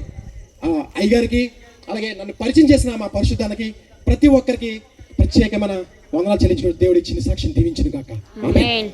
అయ్యగారికి, అలాగే నన్ను పరిచయం చేసిన మా పరిశుద్ధానికి ప్రతి ఒక్కరికి ప్రత్యేకమైన వందనాలు చెల్లించుకుంటూ దేవుడు ఇచ్చిన సాక్ష్యం దీవించును గాక. ఆమేన్.